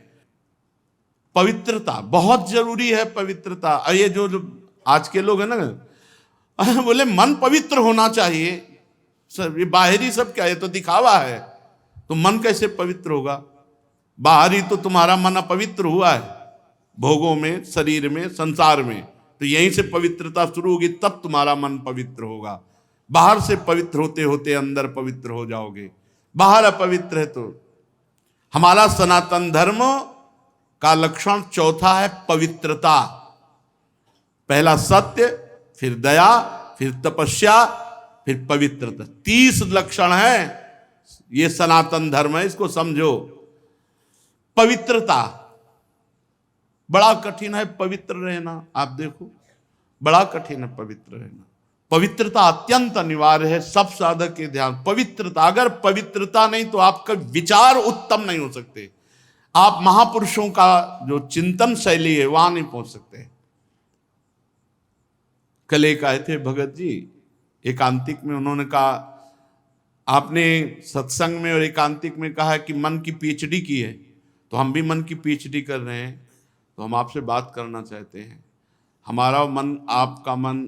पवित्रता बहुत जरूरी है। पवित्रता, ये जो आज के लोग हैं ना, बोले मन पवित्र होना चाहिए, सर ये बाहरी सब क्या है, तो दिखावा है, तो मन कैसे पवित्र होगा? बाहरी तो तुम्हारा मन अपवित्र हुआ है, भोगों में, शरीर में, संसार में, तो यहीं से पवित्रता शुरू होगी, तब तुम्हारा मन पवित्र होगा। बाहर से पवित्र होते होते अंदर पवित्र हो जाओगे, बाहर अपवित्र है तो। हमारा सनातन धर्म का लक्षण चौथा है पवित्रता। पहला सत्य, फिर दया, फिर तपस्या, फिर पवित्रता। 30 लक्षण है, ये सनातन धर्म है, इसको समझो। पवित्रता बड़ा कठिन है, पवित्र रहना। आप देखो बड़ा कठिन है पवित्र रहना। पवित्रता अत्यंत अनिवार्य है सब साधक के ध्यान। पवित्रता, अगर पवित्रता नहीं तो आपका विचार उत्तम नहीं हो सकते, आप महापुरुषों का जो चिंतन शैली है वहां नहीं पहुंच सकते। कल एक आए थे भगत जी एकांतिक में, उन्होंने कहा आपने सत्संग में और एकांतिक में कहा कि मन की पीएचडी की है, तो हम भी मन की पीएचडी कर रहे हैं, तो हम आपसे बात करना चाहते हैं। हमारा मन, आपका मन,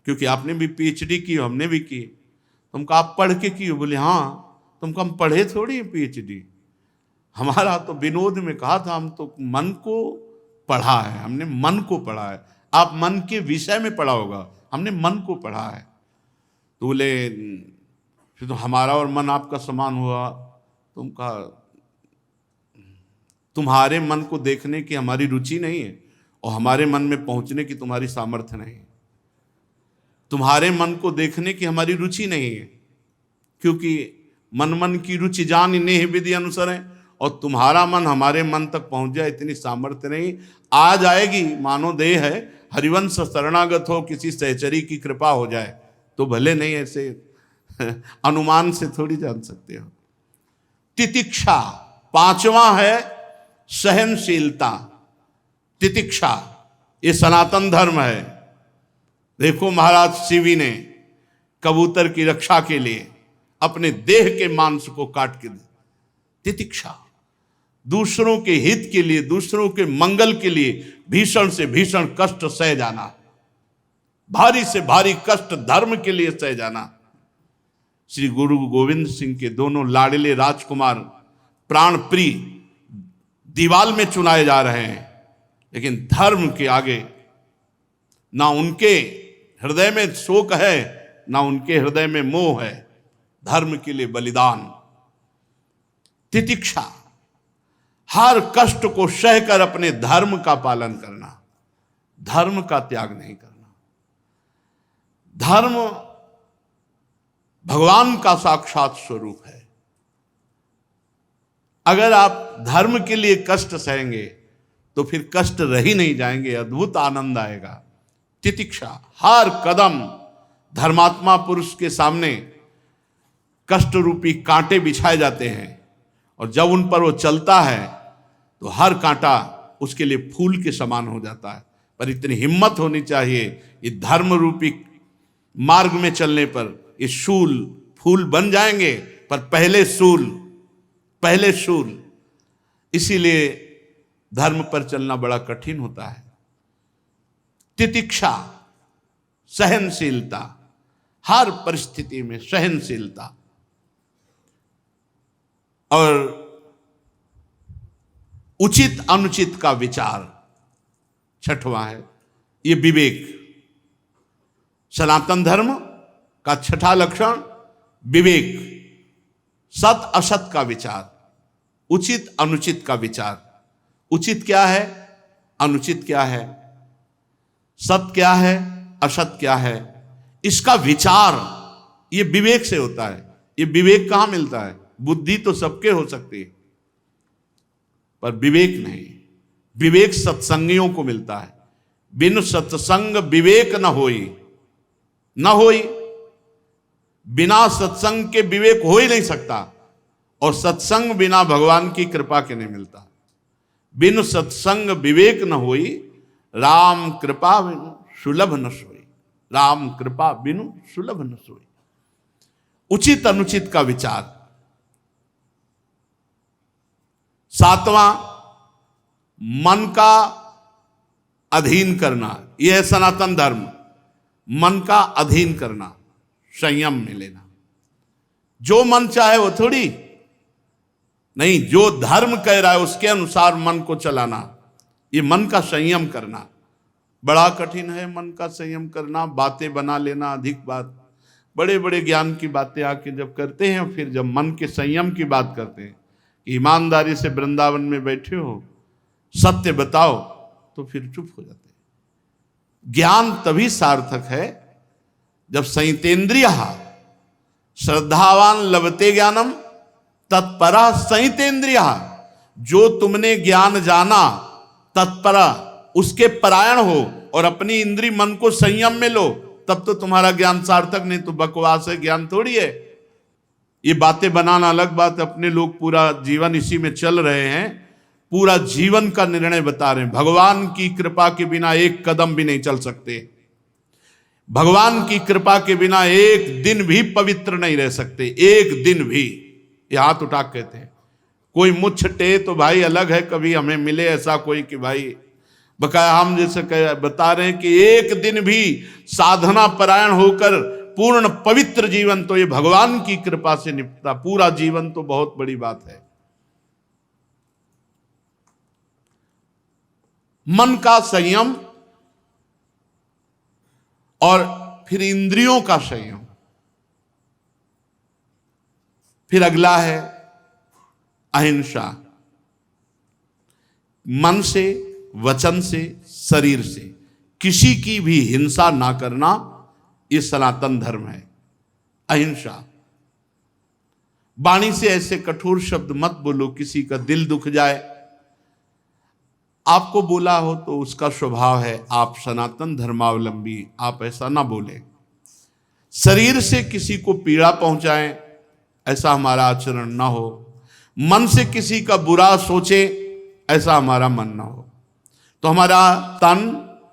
क्योंकि आपने भी पीएचडी की, हमने भी की। तुमको आप पढ़ के की हो? बोले हाँ। तुमको हम पढ़े थोड़ी पीएचडी, हमारा तो विनोद में कहा था, हम तो मन को पढ़ा है, हमने मन को पढ़ा है। आप मन के विषय में पढ़ा होगा, हमने मन को पढ़ा है। तो बोले फिर तो हमारा और मन आपका समान हुआ। तुम कहा तुम्हारे मन को देखने की हमारी रुचि नहीं है, और हमारे मन में पहुंचने की तुम्हारी सामर्थ्य नहीं है। तुम्हारे मन को देखने की हमारी रुचि नहीं है, क्योंकि मन की रुचि जान नेह विधि अनुसार है, और तुम्हारा मन हमारे मन तक पहुंच जाए इतनी सामर्थ्य नहीं। आ जाएगी, मानो देह है, हरिवंश शरणागत हो, किसी सहचरी की कृपा हो जाए तो भले, नहीं ऐसे अनुमान से थोड़ी जान सकते हो। तितिक्षा, पांचवा है सहनशीलता। तितिक्षा ये सनातन धर्म है। देखो महाराज शिवी ने कबूतर की रक्षा के लिए अपने देह के मांस को काट के दी। तितिक्षा, दूसरों के हित के लिए, दूसरों के मंगल के लिए भीषण से भीषण कष्ट सह जाना, भारी से भारी कष्ट धर्म के लिए सह जाना। श्री गुरु गोविंद सिंह के दोनों लाडले राजकुमार प्राण प्रिय दीवाल में चुनाए जा रहे हैं, लेकिन धर्म के आगे ना उनके हृदय में शोक है, ना उनके हृदय में मोह है। धर्म के लिए बलिदान। तितिक्षा, हर कष्ट को सहकर अपने धर्म का पालन करना, धर्म का त्याग नहीं करना। धर्म भगवान का साक्षात स्वरूप है। अगर आप धर्म के लिए कष्ट सहेंगे तो फिर कष्ट रह ही नहीं जाएंगे, अद्भुत आनंद आएगा। तितिक्षा, हर कदम धर्मात्मा पुरुष के सामने कष्ट रूपी कांटे बिछाए जाते हैं, और जब उन पर वो चलता है तो हर कांटा उसके लिए फूल के समान हो जाता है। पर इतनी हिम्मत होनी चाहिए, ये धर्म रूपी मार्ग में चलने पर ये शूल फूल बन जाएंगे, पर पहले शूल। इसीलिए धर्म पर चलना बड़ा कठिन होता है। तितिक्षा, सहनशीलता, हर परिस्थिति में सहनशीलता। और उचित अनुचित का विचार, छठवां है ये विवेक। सनातन धर्म का छठा लक्षण विवेक, सत असत का विचार, उचित अनुचित का विचार। उचित क्या है, अनुचित क्या है, सत क्या है, असत क्या है, इसका विचार ये विवेक से होता है। ये विवेक कहां मिलता है? बुद्धि तो सबके हो सकती है, पर विवेक नहीं। विवेक सत्संगियों को मिलता है। बिन सत्संग विवेक न होई। बिना सत्संग के विवेक हो ही नहीं सकता, और सत्संग बिना भगवान की कृपा के नहीं मिलता। बिन सत्संग विवेक न होई, राम कृपा बिनु सुलभ न सोई। राम कृपा बिनु सुलभ न सोई। उचित अनुचित का विचार। सातवां, मन का अधीन करना, यह है सनातन धर्म। मन का अधीन करना, संयम में लेना। जो मन चाहे वो थोड़ी नहीं, जो धर्म कह रहा है उसके अनुसार मन को चलाना, ये मन का संयम करना बड़ा कठिन है। मन का संयम करना, बातें बना लेना, अधिक बात, बड़े बड़े ज्ञान की बातें आके जब करते हैं, फिर जब मन के संयम की बात करते हैं कि ईमानदारी से वृंदावन में बैठे हो, सत्य बताओ, तो फिर चुप हो जाते हैं। ज्ञान तभी सार्थक है जब संयतेन्द्रिय श्रद्धावान लभते ज्ञानम तत्परा संयतेन्द्रिय, जो तुमने ज्ञान जाना तत्परा उसके परायण हो और अपनी इंद्री मन को संयम में लो, तब तो तुम्हारा ज्ञान सार्थक, नहीं तो बकवास है, ज्ञान थोड़ी है। ये बातें बनाना अलग बात, अपने लोग पूरा जीवन इसी में चल रहे हैं, पूरा जीवन का निर्णय बता रहे हैं। भगवान की कृपा के बिना एक कदम भी नहीं चल सकते, भगवान की कृपा के बिना एक दिन भी पवित्र नहीं रह सकते, एक दिन भी। ये हाथ उठा कहते हैं, कोई मुझ टे तो भाई अलग है, कभी हमें मिले ऐसा कोई कि भाई बकाया हम जैसे बता रहे हैं कि एक दिन भी साधना परायण होकर पूर्ण पवित्र जीवन तो ये भगवान की कृपा से निपटा, पूरा जीवन तो बहुत बड़ी बात है। मन का संयम और फिर इंद्रियों का संयम, फिर अगला है अहिंसा। मन से, वचन से, शरीर से किसी की भी हिंसा ना करना, ये सनातन धर्म है। अहिंसा, वाणी से ऐसे कठोर शब्द मत बोलो किसी का दिल दुख जाए। आपको बोला हो तो उसका स्वभाव है, आप सनातन धर्मावलंबी, आप ऐसा ना बोले। शरीर से किसी को पीड़ा पहुंचाएं, ऐसा हमारा आचरण ना हो। मन से किसी का बुरा सोचे, ऐसा हमारा मन ना हो। तो हमारा तन,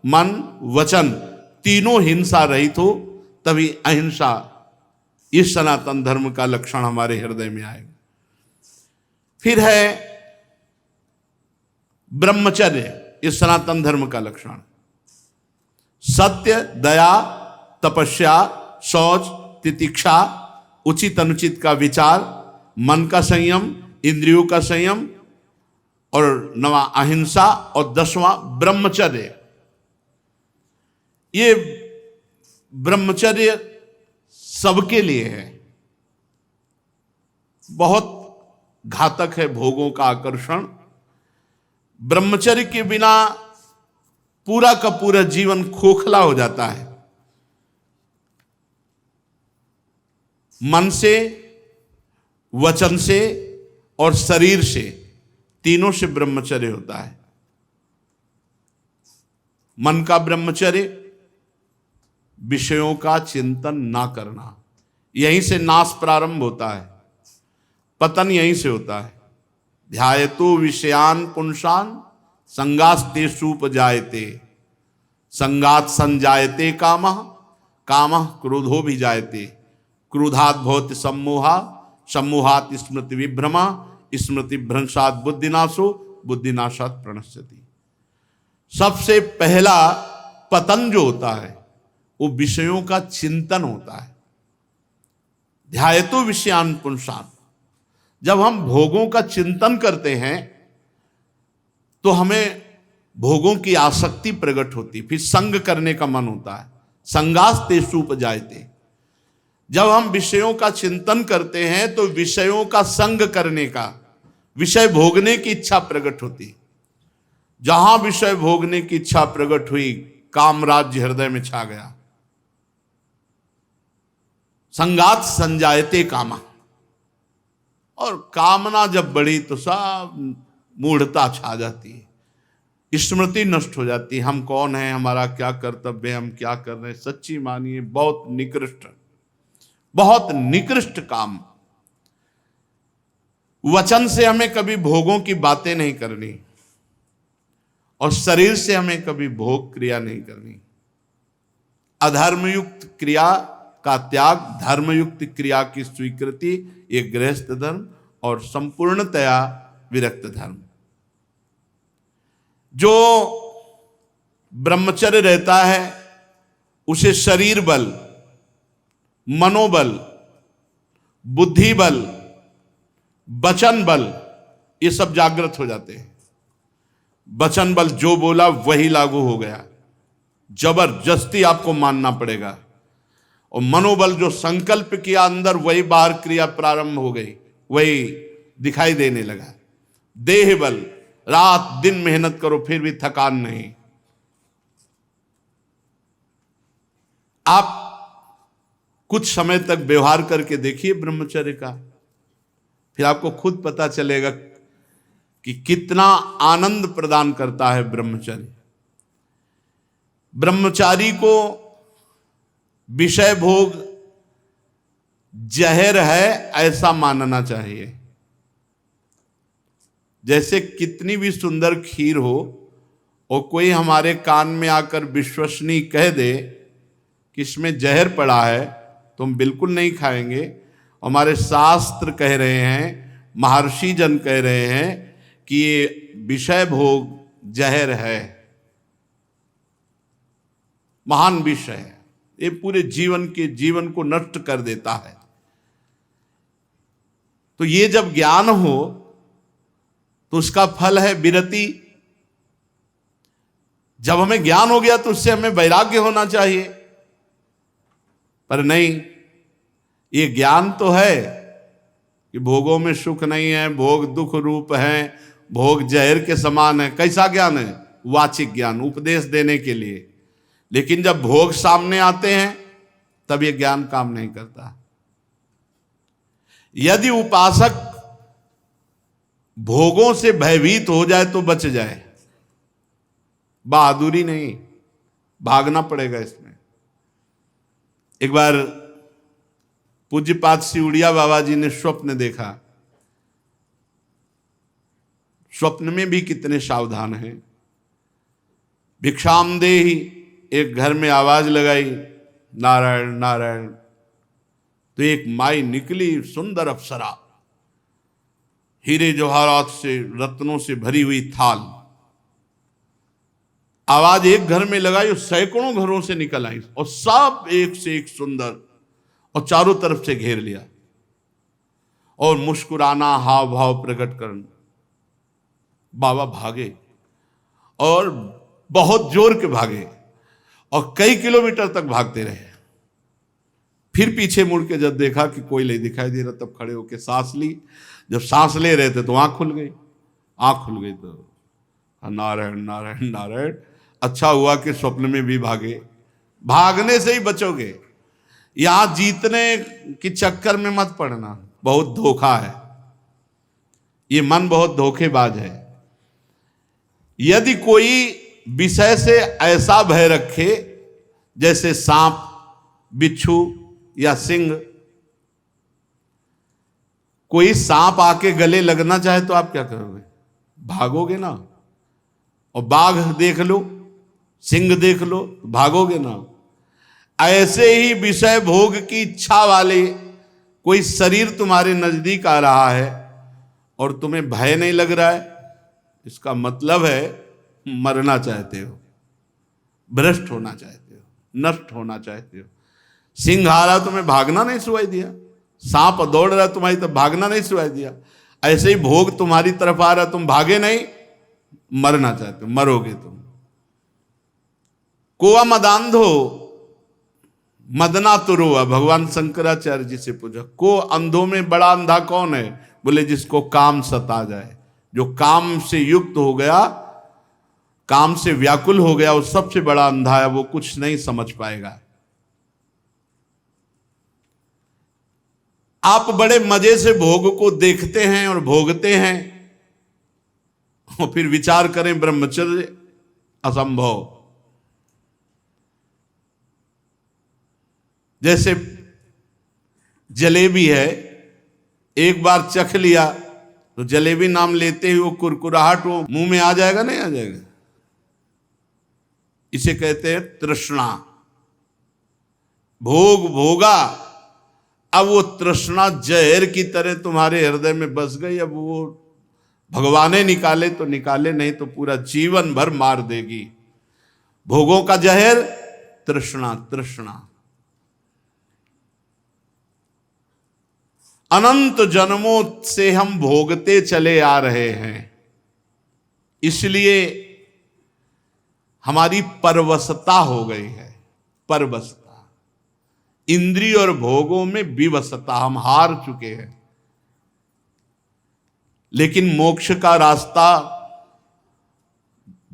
मन, वचन तीनों हिंसा रहित हो, तभी अहिंसा, इस सनातन धर्म का लक्षण हमारे हृदय में आएगा। फिर है ब्रह्मचर्य, इस सनातन धर्म का लक्षण। सत्य, दया, तपस्या, शौच, तितिक्षा, उचित अनुचित का विचार, मन का संयम, इंद्रियों का संयम, और 9वां अहिंसा, और 10वां ब्रह्मचर्य। ये ब्रह्मचर्य सबके लिए है, बहुत घातक है भोगों का आकर्षण। ब्रह्मचर्य के बिना पूरा का पूरा जीवन खोखला हो जाता है। मन से, वचन से और शरीर से, तीनों से ब्रह्मचर्य होता है। मन का ब्रह्मचर्य, विषयों का चिंतन ना करना, यहीं से नाश प्रारंभ होता है, पतन यहीं से होता है। ध्यायतो विषयान पुंसान संगास्तेषुपजायते, संगात संजायते कामः, कामः क्रोधो भी जायते, क्रोधात् भवति सम्मोहा, सम्मोहात् स्मृति विभ्रमा, स्मृति भ्रंशात् बुद्धिनाशो, बुद्धिनाशात् प्रणश्यति। सबसे पहला पतन जो होता है वो विषयों का चिंतन होता है। ध्यायतो विषयान पुंसान, जब हम भोगों का चिंतन करते हैं तो हमें भोगों की आसक्ति प्रकट होती, फिर संग करने का मन होता है। संगास्तेषुपजायते, जब हम विषयों का चिंतन करते हैं तो विषयों का संग करने का, विषय भोगने की इच्छा प्रकट होती। जहां विषय भोगने की इच्छा प्रकट हुई, काम राज्य हृदय में छा गया। संगात संजायते कामा, और कामना जब बढ़ी तो सब मूढ़ता छा जाती है, स्मृति नष्ट हो जाती है। हम कौन हैं, हमारा क्या कर्तव्य है, हम क्या कर रहे हैं। सच्ची मानिए बहुत निकृष्ट, बहुत निकृष्ट काम। वचन से हमें कभी भोगों की बातें नहीं करनी, और शरीर से हमें कभी भोग क्रिया नहीं करनी। अधर्मयुक्त क्रिया का त्याग, धर्मयुक्त क्रिया की स्वीकृति, ये गृहस्थ धर्म और संपूर्णतया विरक्त धर्म। जो ब्रह्मचर्य रहता है उसे शरीर बल, मनोबल, बुद्धि बल, वचन बल, ये सब जागृत हो जाते हैं। वचन बल जो बोला वही लागू हो गया, जबरदस्ती आपको मानना पड़ेगा। और मनोबल जो संकल्प किया अंदर वही बाहर क्रिया प्रारंभ हो गई, वही दिखाई देने लगा। देह बल, रात दिन मेहनत करो फिर भी थकान नहीं। आप कुछ समय तक व्यवहार करके देखिए ब्रह्मचर्य का, फिर आपको खुद पता चलेगा कि कितना आनंद प्रदान करता है ब्रह्मचर्य। ब्रह्मचारी को विषय भोग जहर है ऐसा मानना चाहिए। जैसे कितनी भी सुंदर खीर हो और कोई हमारे कान में आकर विश्वसनीय कह दे कि इसमें जहर पड़ा है तो हम बिल्कुल नहीं खाएंगे। हमारे शास्त्र कह रहे हैं, महर्षि जन कह रहे हैं कि ये विषय भोग जहर है, महान विषय है, ये पूरे जीवन को नष्ट कर देता है। तो ये जब ज्ञान हो तो उसका फल है विरति। जब हमें ज्ञान हो गया तो उससे हमें वैराग्य होना चाहिए, पर नहीं, ये ज्ञान तो है कि भोगों में सुख नहीं है, भोग दुख रूप है, भोग जहर के समान है। कैसा ज्ञान है? वाचिक ज्ञान, उपदेश देने के लिए। लेकिन जब भोग सामने आते हैं तब ये ज्ञान काम नहीं करता। यदि उपासक भोगों से भयभीत हो जाए तो बच जाए, बहादुरी नहीं, भागना पड़ेगा इसमें। एक बार पूज्यपाद सिउड़िया बाबा जी ने स्वप्न देखा। स्वप्न में भी कितने सावधान हैं। भिक्षाम देहि, एक घर में आवाज लगाई, नारायण नारायण। तो एक माई निकली, सुंदर अप्सरा, हीरे जवाहरात से, रत्नों से भरी हुई थाल। आवाज एक घर में लगाई और सैकड़ों घरों से निकल आई और सब एक से एक सुंदर, और चारों तरफ से घेर लिया और मुस्कुराना, हाव भाव प्रकट करना। बाबा भागे और बहुत जोर के भागे और कई किलोमीटर तक भागते रहे। फिर पीछे मुड़ के जब देखा कि कोई नहीं दिखाई दे रहा, तब खड़े होकर सांस ली। जब सांस ले रहे थे तो आंख खुल गई। आंख खुल गई तो नारायण नारायण नारायण। अच्छा हुआ कि स्वप्न में भी भागे। भागने से ही बचोगे, यहां जीतने की चक्कर में मत पड़ना, बहुत धोखा है। ये मन बहुत धोखेबाज है। यदि कोई विषय से ऐसा भय रखे जैसे सांप, बिच्छू या सिंह, कोई सांप आके गले लगना चाहे तो आप क्या करोगे? भागोगे ना। और बाघ देख लो, सिंह देख लो, भागोगे ना। ऐसे ही विषय भोग की इच्छा वाले कोई शरीर तुम्हारे नजदीक आ रहा है और तुम्हें भय नहीं लग रहा है, इसका मतलब है मरना चाहते हो, भ्रष्ट होना चाहते हो, नष्ट होना चाहते हो। सिंह आ रहा तुम्हें भागना नहीं सुनाई दिया, सांप दौड़ रहा तुम्हारी तो भागना नहीं सुनाई दिया। ऐसे ही भोग तुम्हारी तरफ आ रहा, तुम भागे नहीं, मरना चाहते हो, मरोगे तुम। कोआ मदांधो मदना तुरुआ, भगवान शंकराचार्य जी से पूछा, को अंधों में बड़ा अंधा कौन है? बोले जिसको काम सता जाए, जो काम से युक्त हो गया, काम से व्याकुल हो गया, वो सबसे बड़ा अंधा है, वो कुछ नहीं समझ पाएगा। आप बड़े मजे से भोग को देखते हैं और भोगते हैं और फिर विचार करें ब्रह्मचर्य असंभव। जैसे जलेबी है, एक बार चख लिया तो जलेबी नाम लेते ही वो कुरकुराहट वो मुंह में आ जाएगा, नहीं आ जाएगा? इसे कहते हैं तृष्णा। भोग भोगा, अब वो तृष्णा जहर की तरह तुम्हारे हृदय में बस गई। अब वो भगवाने निकाले तो निकाले, नहीं तो पूरा जीवन भर मार देगी। भोगों का जहर तृष्णा, तृष्णा। अनंत जन्मों से हम भोगते चले आ रहे हैं, इसलिए हमारी परवशता हो गई है। परवशता, इंद्रिय और भोगों में विवशता, हम हार चुके हैं। लेकिन मोक्ष का रास्ता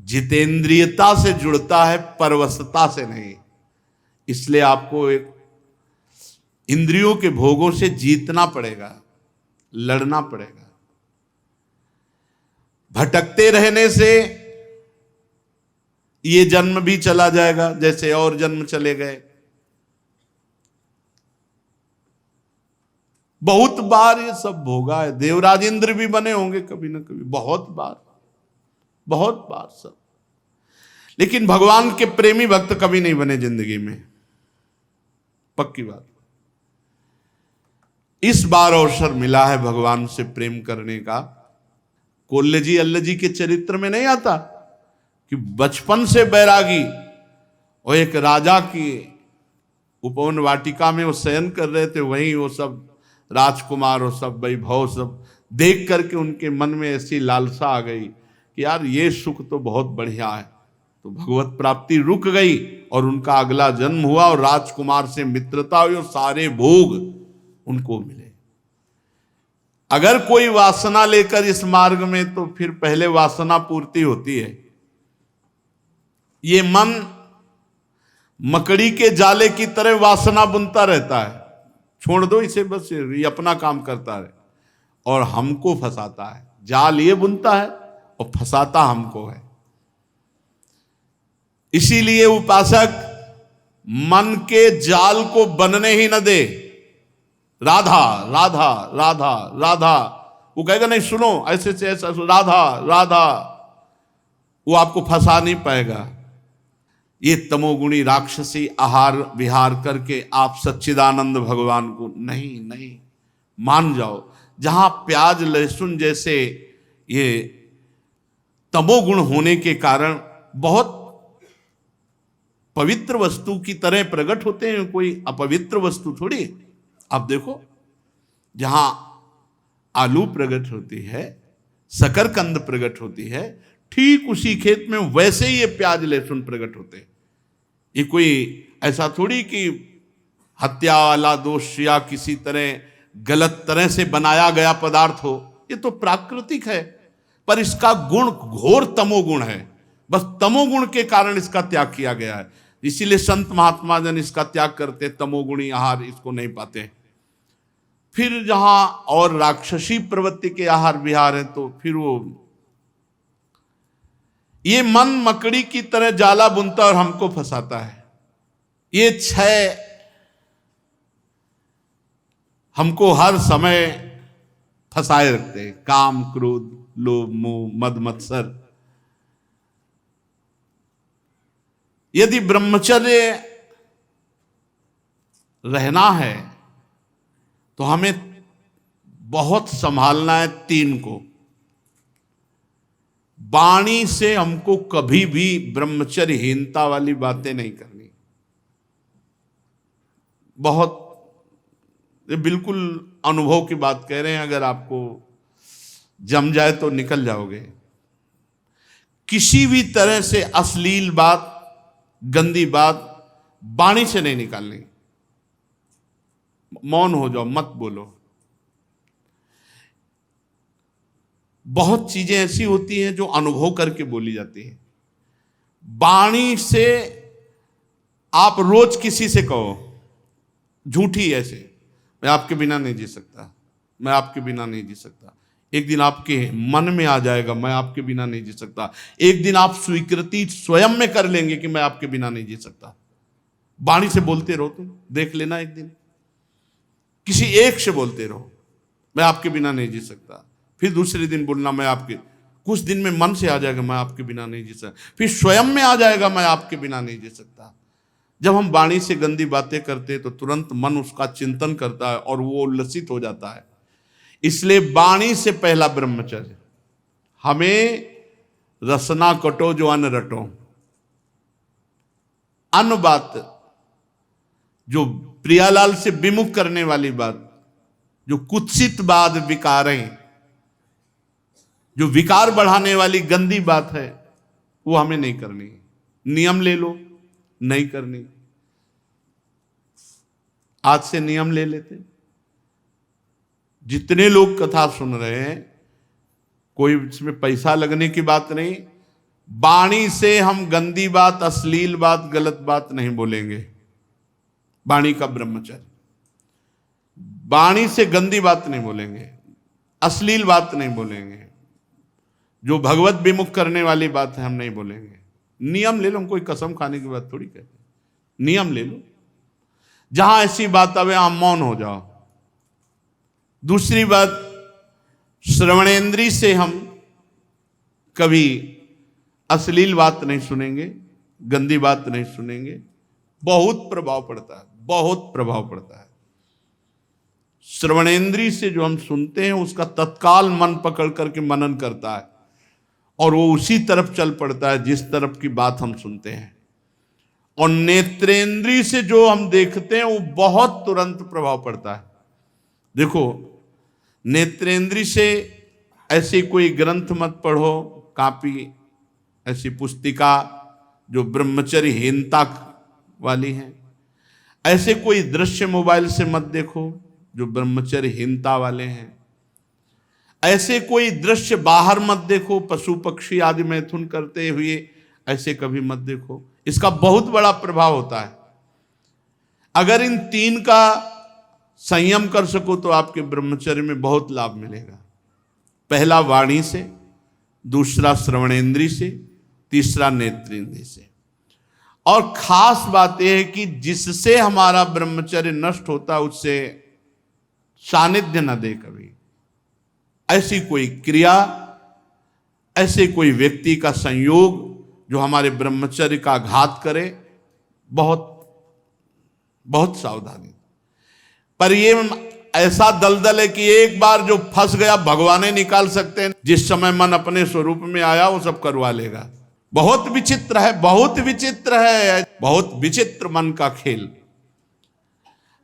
जितेंद्रियता से जुड़ता है, परवशता से नहीं। इसलिए आपको एक इंद्रियों के भोगों से जीतना पड़ेगा, लड़ना पड़ेगा। भटकते रहने से ये जन्म भी चला जाएगा, जैसे और जन्म चले गए। बहुत बार ये सब भोगा है, देवराज इंद्र भी बने होंगे कभी ना कभी, बहुत बार, बहुत बार सब। लेकिन भगवान के प्रेमी भक्त कभी नहीं बने जिंदगी में, पक्की बात। इस बार अवसर मिला है भगवान से प्रेम करने का। कोल्ले जी अल्ल जी के चरित्र में नहीं आता कि बचपन से बैरागी और एक राजा की उपवन वाटिका में वो शयन कर रहे थे, वहीं वो सब राजकुमार और सब वैभव सब देख करके उनके मन में ऐसी लालसा आ गई कि यार ये सुख तो बहुत बढ़िया है। तो भगवत प्राप्ति रुक गई और उनका अगला जन्म हुआ और राजकुमार से मित्रता हुई और सारे भोग उनको मिले। अगर कोई वासना लेकर इस मार्ग में, तो फिर पहले वासना पूर्ति होती है। ये मन मकड़ी के जाले की तरह वासना बुनता रहता है, छोड़ दो इसे, बस ये अपना काम करता है और हमको फंसाता है। जाल ये बुनता है और फंसाता हमको है। इसीलिए उपासक मन के जाल को बनने ही न दे। राधा राधा राधा राधा, वो कहेगा नहीं सुनो ऐसे से ऐसा, राधा राधा, वो आपको फंसा नहीं पाएगा। ये तमोगुणी राक्षसी आहार विहार करके आप सच्चिदानंद भगवान को नहीं नहीं मान जाओ। जहां प्याज लहसुन जैसे ये तमोगुण होने के कारण बहुत पवित्र वस्तु की तरह प्रकट होते हैं, कोई अपवित्र वस्तु थोड़ी। आप देखो, जहां आलू प्रकट होती है, शकरकंद प्रकट होती है, ठीक उसी खेत में वैसे ही ये प्याज लहसुन प्रकट होते हैं। ये कोई ऐसा थोड़ी कि हत्या वाला दोष या किसी तरह गलत तरह से बनाया गया पदार्थ हो। ये तो प्राकृतिक है, पर इसका गुण घोर तमोगुण है। बस तमोगुण के कारण इसका त्याग किया गया है। इसीलिए संत महात्मा जन इसका त्याग करते, तमोगुणी आहार इसको नहीं पाते। फिर जहां और राक्षसी प्रवृत्ति के आहार विहार है, तो फिर वो ये मन मकड़ी की तरह जाला बुनता और हमको फंसाता है। ये छह हमको हर समय फंसाए रखते हैं, काम क्रोध लोभ मोह मद मत्सर। यदि ब्रह्मचर्य रहना है तो हमें बहुत संभालना है तीन को। वाणी से हमको कभी भी ब्रह्मचर्यहीनता वाली बातें नहीं करनी। बहुत, ये बिल्कुल अनुभव की बात कह रहे हैं, अगर आपको जम जाए तो निकल जाओगे। किसी भी तरह से अश्लील बात, गंदी बात वाणी से नहीं निकालनी। मौन हो जाओ, मत बोलो। बहुत चीजें ऐसी होती हैं जो अनुभव करके बोली जाती है। वाणी से आप रोज किसी से कहो झूठी, ऐसे मैं आपके बिना नहीं जी सकता, मैं आपके बिना नहीं जी सकता। एक दिन आपके मन में आ जाएगा मैं आपके बिना नहीं जी सकता। एक दिन आप स्वीकृति स्वयं में कर लेंगे कि मैं आपके बिना नहीं जी सकता। वाणी से बोलते रहो, तुम देख लेना, एक दिन किसी एक से बोलते रहो मैं आपके बिना नहीं जी सकता। फिर दूसरे दिन बोलना मैं आपके, कुछ दिन में मन से आ जाएगा मैं आपके बिना नहीं जी सकता। फिर स्वयं में आ जाएगा मैं आपके बिना नहीं जी सकता। जब हम वाणी से गंदी बातें करते हैं तो तुरंत मन उसका चिंतन करता है और वो उल्लसित हो जाता है। इसलिए वाणी से पहला ब्रह्मचर्य। हमें रसना कटो जो अन्न रटो। अन्य बात, जो प्रियालाल से विमुख करने वाली बात, जो कुत्सित बात विकारें, जो विकार बढ़ाने वाली गंदी बात है, वो हमें नहीं करनी। नियम ले लो, नहीं करनी। आज से नियम ले लेते। जितने लोग कथा सुन रहे हैं, कोई इसमें पैसा लगने की बात नहीं। वाणी से हम गंदी बात, अश्लील बात, गलत बात नहीं बोलेंगे। वाणी का ब्रह्मचर्य, वाणी से गंदी बात नहीं बोलेंगे, अश्लील बात नहीं बोलेंगे, जो भगवत विमुख करने वाली बात है हम नहीं बोलेंगे। नियम ले लो, हम कोई कसम खाने की बात थोड़ी कहते, नियम ले लो। जहां ऐसी बात आवे वहां मौन हो जाओ। दूसरी बात, श्रवणेंद्री से हम कभी अश्लील बात नहीं सुनेंगे, गंदी बात नहीं सुनेंगे। बहुत प्रभाव पड़ता है, बहुत प्रभाव पड़ता है। श्रवणेंद्री से जो हम सुनते हैं उसका तत्काल मन पकड़ करके मनन करता है और वो उसी तरफ चल पड़ता है जिस तरफ की बात हम सुनते हैं। और नेत्रेंद्री से जो हम देखते हैं वो बहुत तुरंत प्रभाव पड़ता है। देखो, नेत्रेंद्री से ऐसी कोई ग्रंथ मत पढ़ो, कॉपी, ऐसी पुस्तिका जो ब्रह्मचर्यहीनता वाली है। ऐसे कोई दृश्य मोबाइल से मत देखो जो ब्रह्मचर्यहीनता वाले हैं। ऐसे कोई दृश्य बाहर मत देखो, पशु पक्षी आदि मैथुन करते हुए ऐसे कभी मत देखो। इसका बहुत बड़ा प्रभाव होता है। अगर इन तीन का संयम कर सको तो आपके ब्रह्मचर्य में बहुत लाभ मिलेगा। पहला वाणी से, दूसरा श्रवणेंद्री से, तीसरा नेत्रेंद्री से। और खास बात यह है कि जिससे हमारा ब्रह्मचर्य नष्ट होता है उससे सानिध्य न दे कभी। ऐसी कोई क्रिया, ऐसे कोई व्यक्ति का संयोग जो हमारे ब्रह्मचर्य का घात करे, बहुत बहुत सावधानी। पर ये ऐसा दलदल है कि एक बार जो फंस गया भगवान निकाल सकते हैं। जिस समय मन अपने स्वरूप में आया वो सब करवा लेगा। बहुत विचित्र है, बहुत विचित्र है, बहुत विचित्र मन का खेल।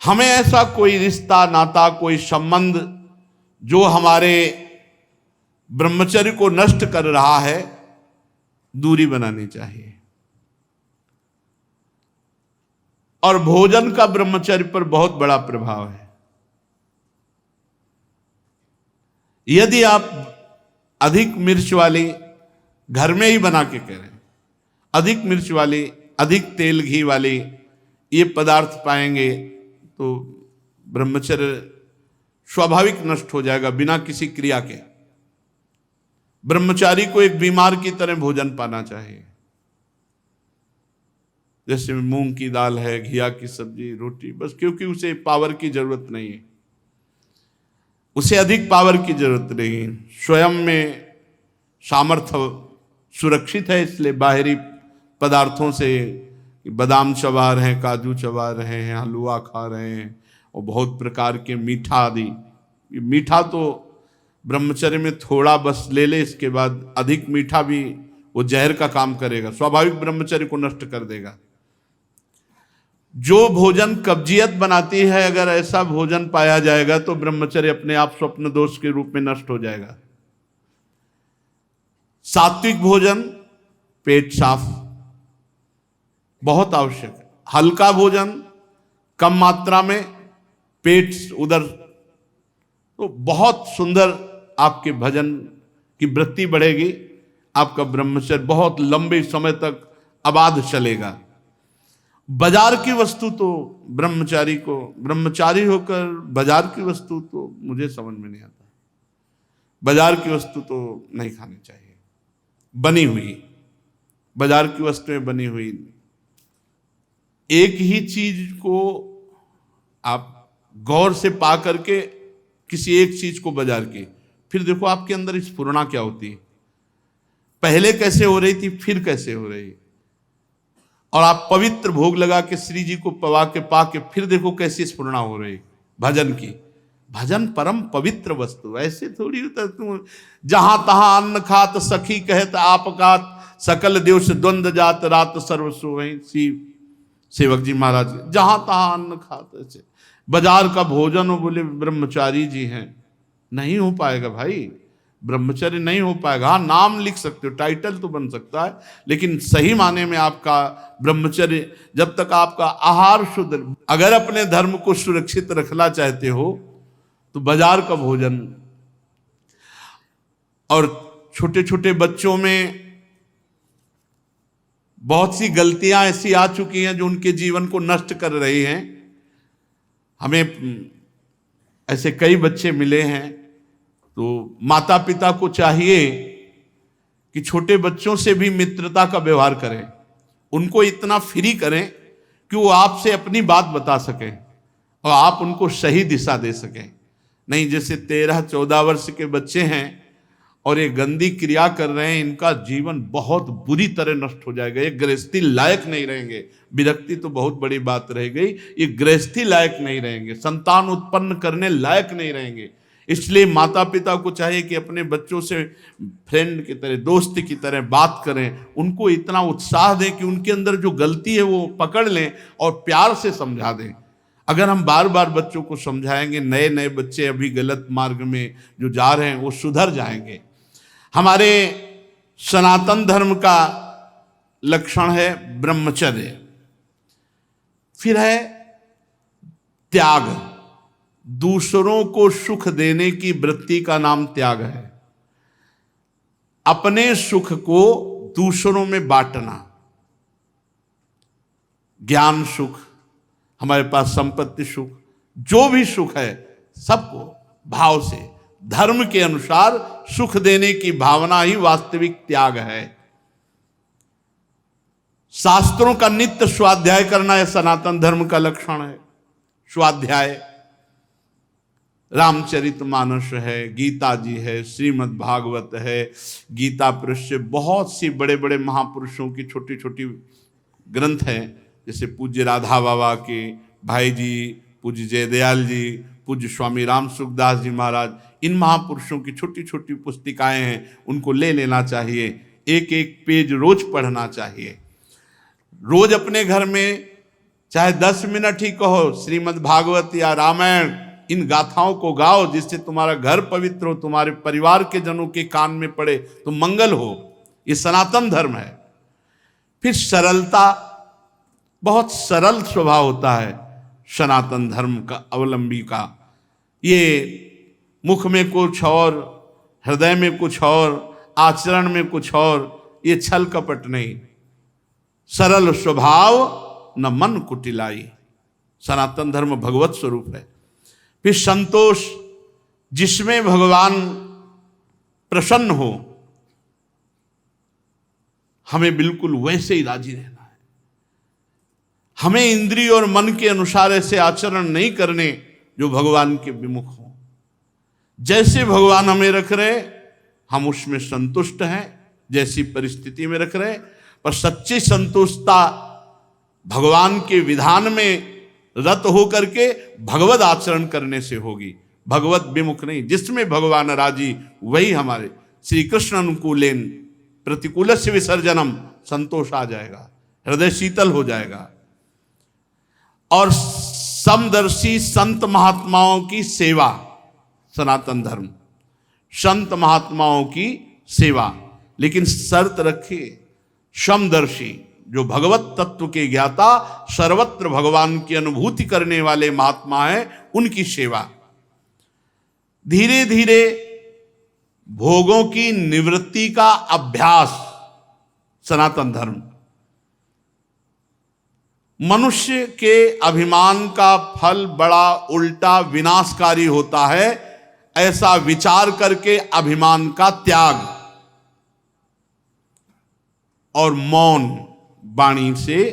हमें ऐसा कोई रिश्ता, नाता, कोई संबंध जो हमारे ब्रह्मचर्य को नष्ट कर रहा है, दूरी बनानी चाहिए। और भोजन का ब्रह्मचर्य पर बहुत बड़ा प्रभाव है। यदि आप अधिक मिर्च वाली, घर में ही बना के करें, अधिक मिर्च वाली, अधिक तेल घी वाली ये पदार्थ पाएंगे तो ब्रह्मचर्य स्वाभाविक नष्ट हो जाएगा बिना किसी क्रिया के। ब्रह्मचारी को एक बीमार की तरह भोजन पाना चाहिए। जैसे मूंग की दाल है, घिया की सब्जी, रोटी, बस, क्योंकि उसे पावर की जरूरत नहीं है, उसे अधिक पावर की जरूरत नहीं है। स्वयं में सामर्थ्य सुरक्षित है, इसलिए बाहरी पदार्थों से बादाम चबा रहे हैं, काजू चबा रहे हैं, हलवा खा रहे हैं और बहुत प्रकार के मीठा आदि। मीठा तो ब्रह्मचर्य में थोड़ा बस ले ले, इसके बाद अधिक मीठा भी वो जहर का काम करेगा, स्वाभाविक ब्रह्मचर्य को नष्ट कर देगा। जो भोजन कब्जियत बनाती है, अगर ऐसा भोजन पाया जाएगा तो ब्रह्मचर्य अपने आप स्वप्न दोष के रूप में नष्ट हो जाएगा। सात्विक भोजन, पेट साफ, बहुत आवश्यक है। हल्का भोजन, कम मात्रा में, पेट उधर, तो बहुत सुंदर आपके भजन की वृत्ति बढ़ेगी। आपका ब्रह्मचर्य बहुत लंबे समय तक आबाद चलेगा। बाजार की वस्तु तो ब्रह्मचारी होकर बाजार की वस्तु तो मुझे समझ में नहीं आता। बाजार की वस्तु तो नहीं खानी चाहिए। बनी हुई, बाजार की वस्तुएं बनी हुई, एक ही चीज को आप गौर से पा करके किसी एक चीज को बाजार की, फिर देखो आपके अंदर स्फुरणा क्या होती है। पहले कैसे हो रही थी, फिर कैसे हो रही। और आप पवित्र भोग लगा के श्री जी को पवा के पा के फिर देखो कैसी स्फुरणा हो रही भजन की। भजन परम पवित्र वस्तु, ऐसे थोड़ी होता तुम जहां तहां अन्न खात सखी कहत आप कात सकल देव से द्वंद जात रात सर्वस्व वहीं शिव। सेवक जी महाराज जहां तहां अन्न खाते थे, बाजार का भोजन हो, बोले ब्रह्मचारी जी हैं। नहीं हो पाएगा भाई, ब्रह्मचर्य नहीं हो पाएगा। हाँ, नाम लिख सकते हो, टाइटल तो बन सकता है, लेकिन सही माने में आपका ब्रह्मचर्य, जब तक आपका आहार शुद्ध, अगर अपने धर्म को सुरक्षित रखना चाहते हो तो बाजार का भोजन। और छोटे छोटे बच्चों में बहुत सी गलतियां ऐसी आ चुकी हैं जो उनके जीवन को नष्ट कर रही हैं। हमें ऐसे कई बच्चे मिले हैं, तो माता पिता को चाहिए कि छोटे बच्चों से भी मित्रता का व्यवहार करें, उनको इतना फ्री करें कि वो आपसे अपनी बात बता सकें और आप उनको सही दिशा दे सकें। नहीं, जैसे 13-14 वर्ष के बच्चे हैं और ये गंदी क्रिया कर रहे हैं, इनका जीवन बहुत बुरी तरह नष्ट हो जाएगा। ये गृहस्थी लायक नहीं रहेंगे। विरक्ति तो बहुत बड़ी बात रह गई, ये गृहस्थी लायक नहीं रहेंगे, संतान उत्पन्न करने लायक नहीं रहेंगे। इसलिए माता पिता को चाहिए कि अपने बच्चों से फ्रेंड की तरह, दोस्त की तरह बात करें, उनको इतना उत्साह दें कि उनके अंदर जो गलती है वो पकड़ लें और प्यार से समझा दें। अगर हम बार बार बच्चों को समझाएंगे, नए नए बच्चे अभी गलत मार्ग में जो जा रहे हैं वो सुधर जाएंगे। हमारे सनातन धर्म का लक्षण है ब्रह्मचर्य। फिर है त्याग। दूसरों को सुख देने की वृत्ति का नाम त्याग है। अपने सुख को दूसरों में बांटना। ज्ञान सुख, हमारे पास संपत्ति सुख, जो भी सुख है सबको भाव से, धर्म के अनुसार सुख देने की भावना ही वास्तविक त्याग है। शास्त्रों का नित्य स्वाध्याय करना यह सनातन धर्म का लक्षण है। स्वाध्याय रामचरितमानस है, गीता जी है, श्रीमद् भागवत है, गीता पृष्ठ, बहुत सी बड़े बड़े महापुरुषों की छोटी छोटी ग्रंथ हैं, जैसे पूज्य राधा बाबा के भाई जी, पूज्य जयदयाल जी, पूज्य स्वामी राम सुखदास जी महाराज, इन महापुरुषों की छोटी छोटी पुस्तिकाएं हैं, उनको ले लेना चाहिए। एक एक पेज रोज पढ़ना चाहिए। रोज अपने घर में चाहे 10 मिनट ही कहो, श्रीमद् भागवत या रामायण, इन गाथाओं को गाओ, जिससे तुम्हारा घर पवित्र हो, तुम्हारे परिवार के जनों के कान में पड़े तो मंगल हो। ये सनातन धर्म है। फिर सरलता, बहुत सरल स्वभाव होता है सनातन धर्म का अवलंबी का। ये मुख में कुछ और, हृदय में कुछ और, आचरण में कुछ और, ये छल कपट नहीं। सरल स्वभाव न मन कुटिलाई। सनातन धर्म भगवत स्वरूप है। फिर संतोष, जिसमें भगवान प्रसन्न हो, हमें बिल्कुल वैसे ही राजी रहना है। हमें इंद्रिय और मन के अनुसार ऐसे आचरण नहीं करने जो भगवान के विमुख हो। जैसे भगवान हमें रख रहे, हम उसमें संतुष्ट हैं, जैसी परिस्थिति में रख रहे। पर सच्ची संतुष्टता भगवान के विधान में रत होकर के भगवत आचरण करने से होगी, भगवत विमुख नहीं। जिसमें भगवान राजी वही हमारे श्री कृष्ण अनुकूलेन प्रतिकूल से विसर्जनम, संतोष आ जाएगा, हृदय शीतल हो जाएगा। और समदर्शी संत महात्माओं की सेवा, सनातन धर्म संत महात्माओं की सेवा, लेकिन शर्त रखिए, समदर्शी, जो भगवत तत्व के ज्ञाता, सर्वत्र भगवान की अनुभूति करने वाले महात्मा हैं, उनकी सेवा। धीरे धीरे भोगों की निवृत्ति का अभ्यास, सनातन धर्म। मनुष्य के अभिमान का फल बड़ा उल्टा विनाशकारी होता है, ऐसा विचार करके अभिमान का त्याग और मौन, वाणी से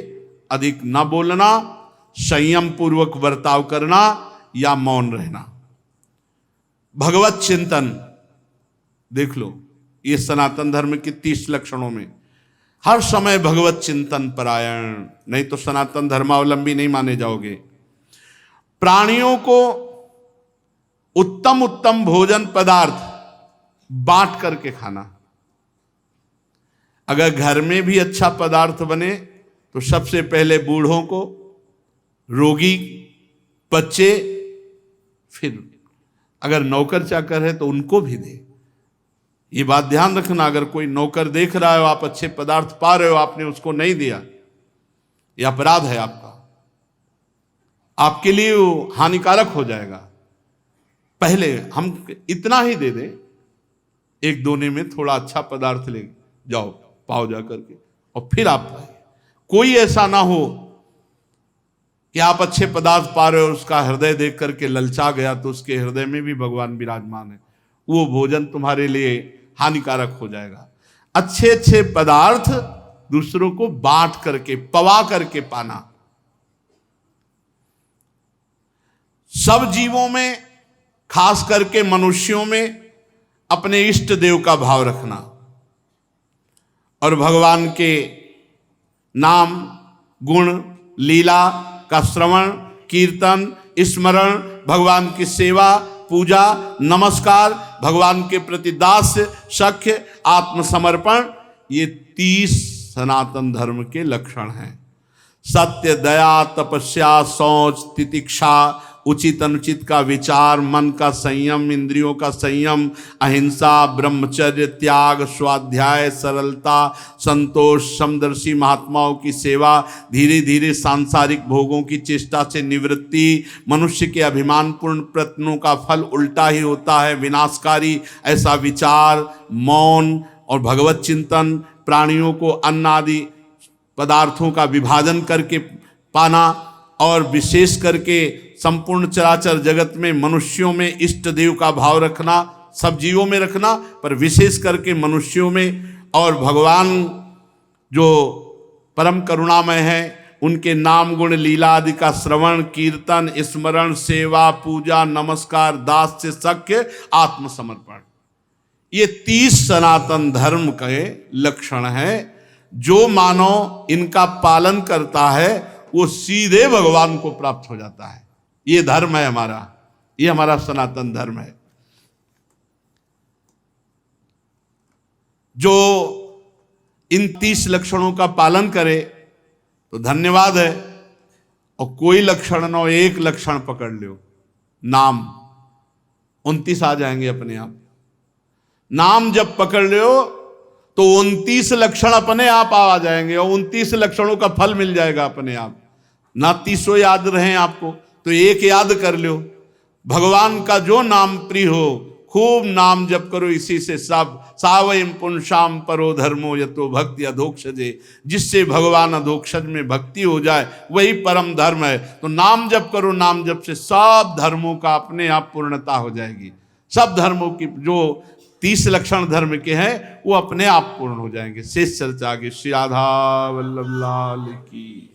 अधिक न बोलना, संयम पूर्वक बर्ताव करना या मौन रहना। भगवत चिंतन देख लो, ये सनातन धर्म के 30 लक्षणों में हर समय भगवत चिंतन परायण, नहीं तो सनातन धर्मावलंबी नहीं माने जाओगे। प्राणियों को उत्तम उत्तम भोजन पदार्थ बांट करके खाना। अगर घर में भी अच्छा पदार्थ बने तो सबसे पहले बूढ़ों को, रोगी, बच्चे, फिर अगर नौकर चाकर है तो उनको भी दे। ये बात ध्यान रखना, अगर कोई नौकर देख रहा है, आप अच्छे पदार्थ पा रहे हो, आपने उसको नहीं दिया, ये अपराध है आपका, आपके लिए वो हानिकारक हो जाएगा। पहले हम इतना ही दे दें, एक दोने में थोड़ा अच्छा पदार्थ ले जाओ, पाओ जा करके, और फिर आप पाइए। कोई ऐसा ना हो कि आप अच्छे पदार्थ पा रहे हो, उसका हृदय देख करके ललचा गया, तो उसके हृदय में भी भगवान विराजमान है, वो भोजन तुम्हारे लिए हानिकारक हो जाएगा। अच्छे अच्छे पदार्थ दूसरों को बांट करके, पवा करके पाना। सब जीवों में, खास करके मनुष्यों में, अपने इष्ट देव का भाव रखना और भगवान के नाम, गुण, लीला का श्रवण, कीर्तन, स्मरण, भगवान की सेवा, पूजा, नमस्कार, भगवान के प्रति दास्य, सख्य, आत्मसमर्पण, ये 30 सनातन धर्म के लक्षण हैं। सत्य, दया, तपस्या, शौच, तितिक्षा, उचित अनुचित का विचार, मन का संयम, इंद्रियों का संयम, अहिंसा, ब्रह्मचर्य, त्याग, स्वाध्याय, सरलता, संतोष, समदर्शी महात्माओं की सेवा, धीरे धीरे सांसारिक भोगों की चेष्टा से निवृत्ति। मनुष्य के अभिमानपूर्ण प्रयत्नों का फल उल्टा ही होता है, विनाशकारी। ऐसा विचार, मौन और भगवत चिंतन, प्राणियों को अन्न आदि पदार्थों का विभाजन करके पाना, और विशेष करके संपूर्ण चराचर जगत में मनुष्यों में इष्ट देव का भाव रखना, सब जीवों में रखना, पर विशेष करके मनुष्यों में। और भगवान जो परम करुणामय है, उनके नाम, गुण, लीला आदि का श्रवण, कीर्तन, स्मरण, सेवा, पूजा, नमस्कार, दास्य, सख्य, आत्मसमर्पण, ये 30 सनातन धर्म के लक्षण हैं। जो मानव इनका पालन करता है वो सीधे भगवान को प्राप्त हो जाता है। ये धर्म है हमारा, ये हमारा सनातन धर्म है। जो इन 30 लक्षणों का पालन करे तो धन्यवाद है, और कोई लक्षण न हो, एक लक्षण पकड़ लो, नाम, 29 आ जाएंगे अपने आप। नाम जब पकड़ लो तो 29 लक्षण अपने आप आ जाएंगे, और 29 लक्षणों का फल मिल जाएगा अपने आप। ना 30 याद रहे आपको तो एक याद कर लो, भगवान का जो नाम प्रिय हो, खूब नाम जप करो, इसी से सब सावयं पुंसाम परो धर्मो यतो भक्ति अधोक्षजे, जिससे भगवान अधोक्षज में भक्ति हो जाए वही परम धर्म है। तो नाम जप करो, नाम जप से सब धर्मों का अपने आप पूर्णता हो जाएगी। सब धर्मों की जो 30 लक्षण धर्म के हैं वो अपने आप पूर्ण हो जाएंगे। शेष चर्चा आगे। श्री राधा वल्लभ लाल की।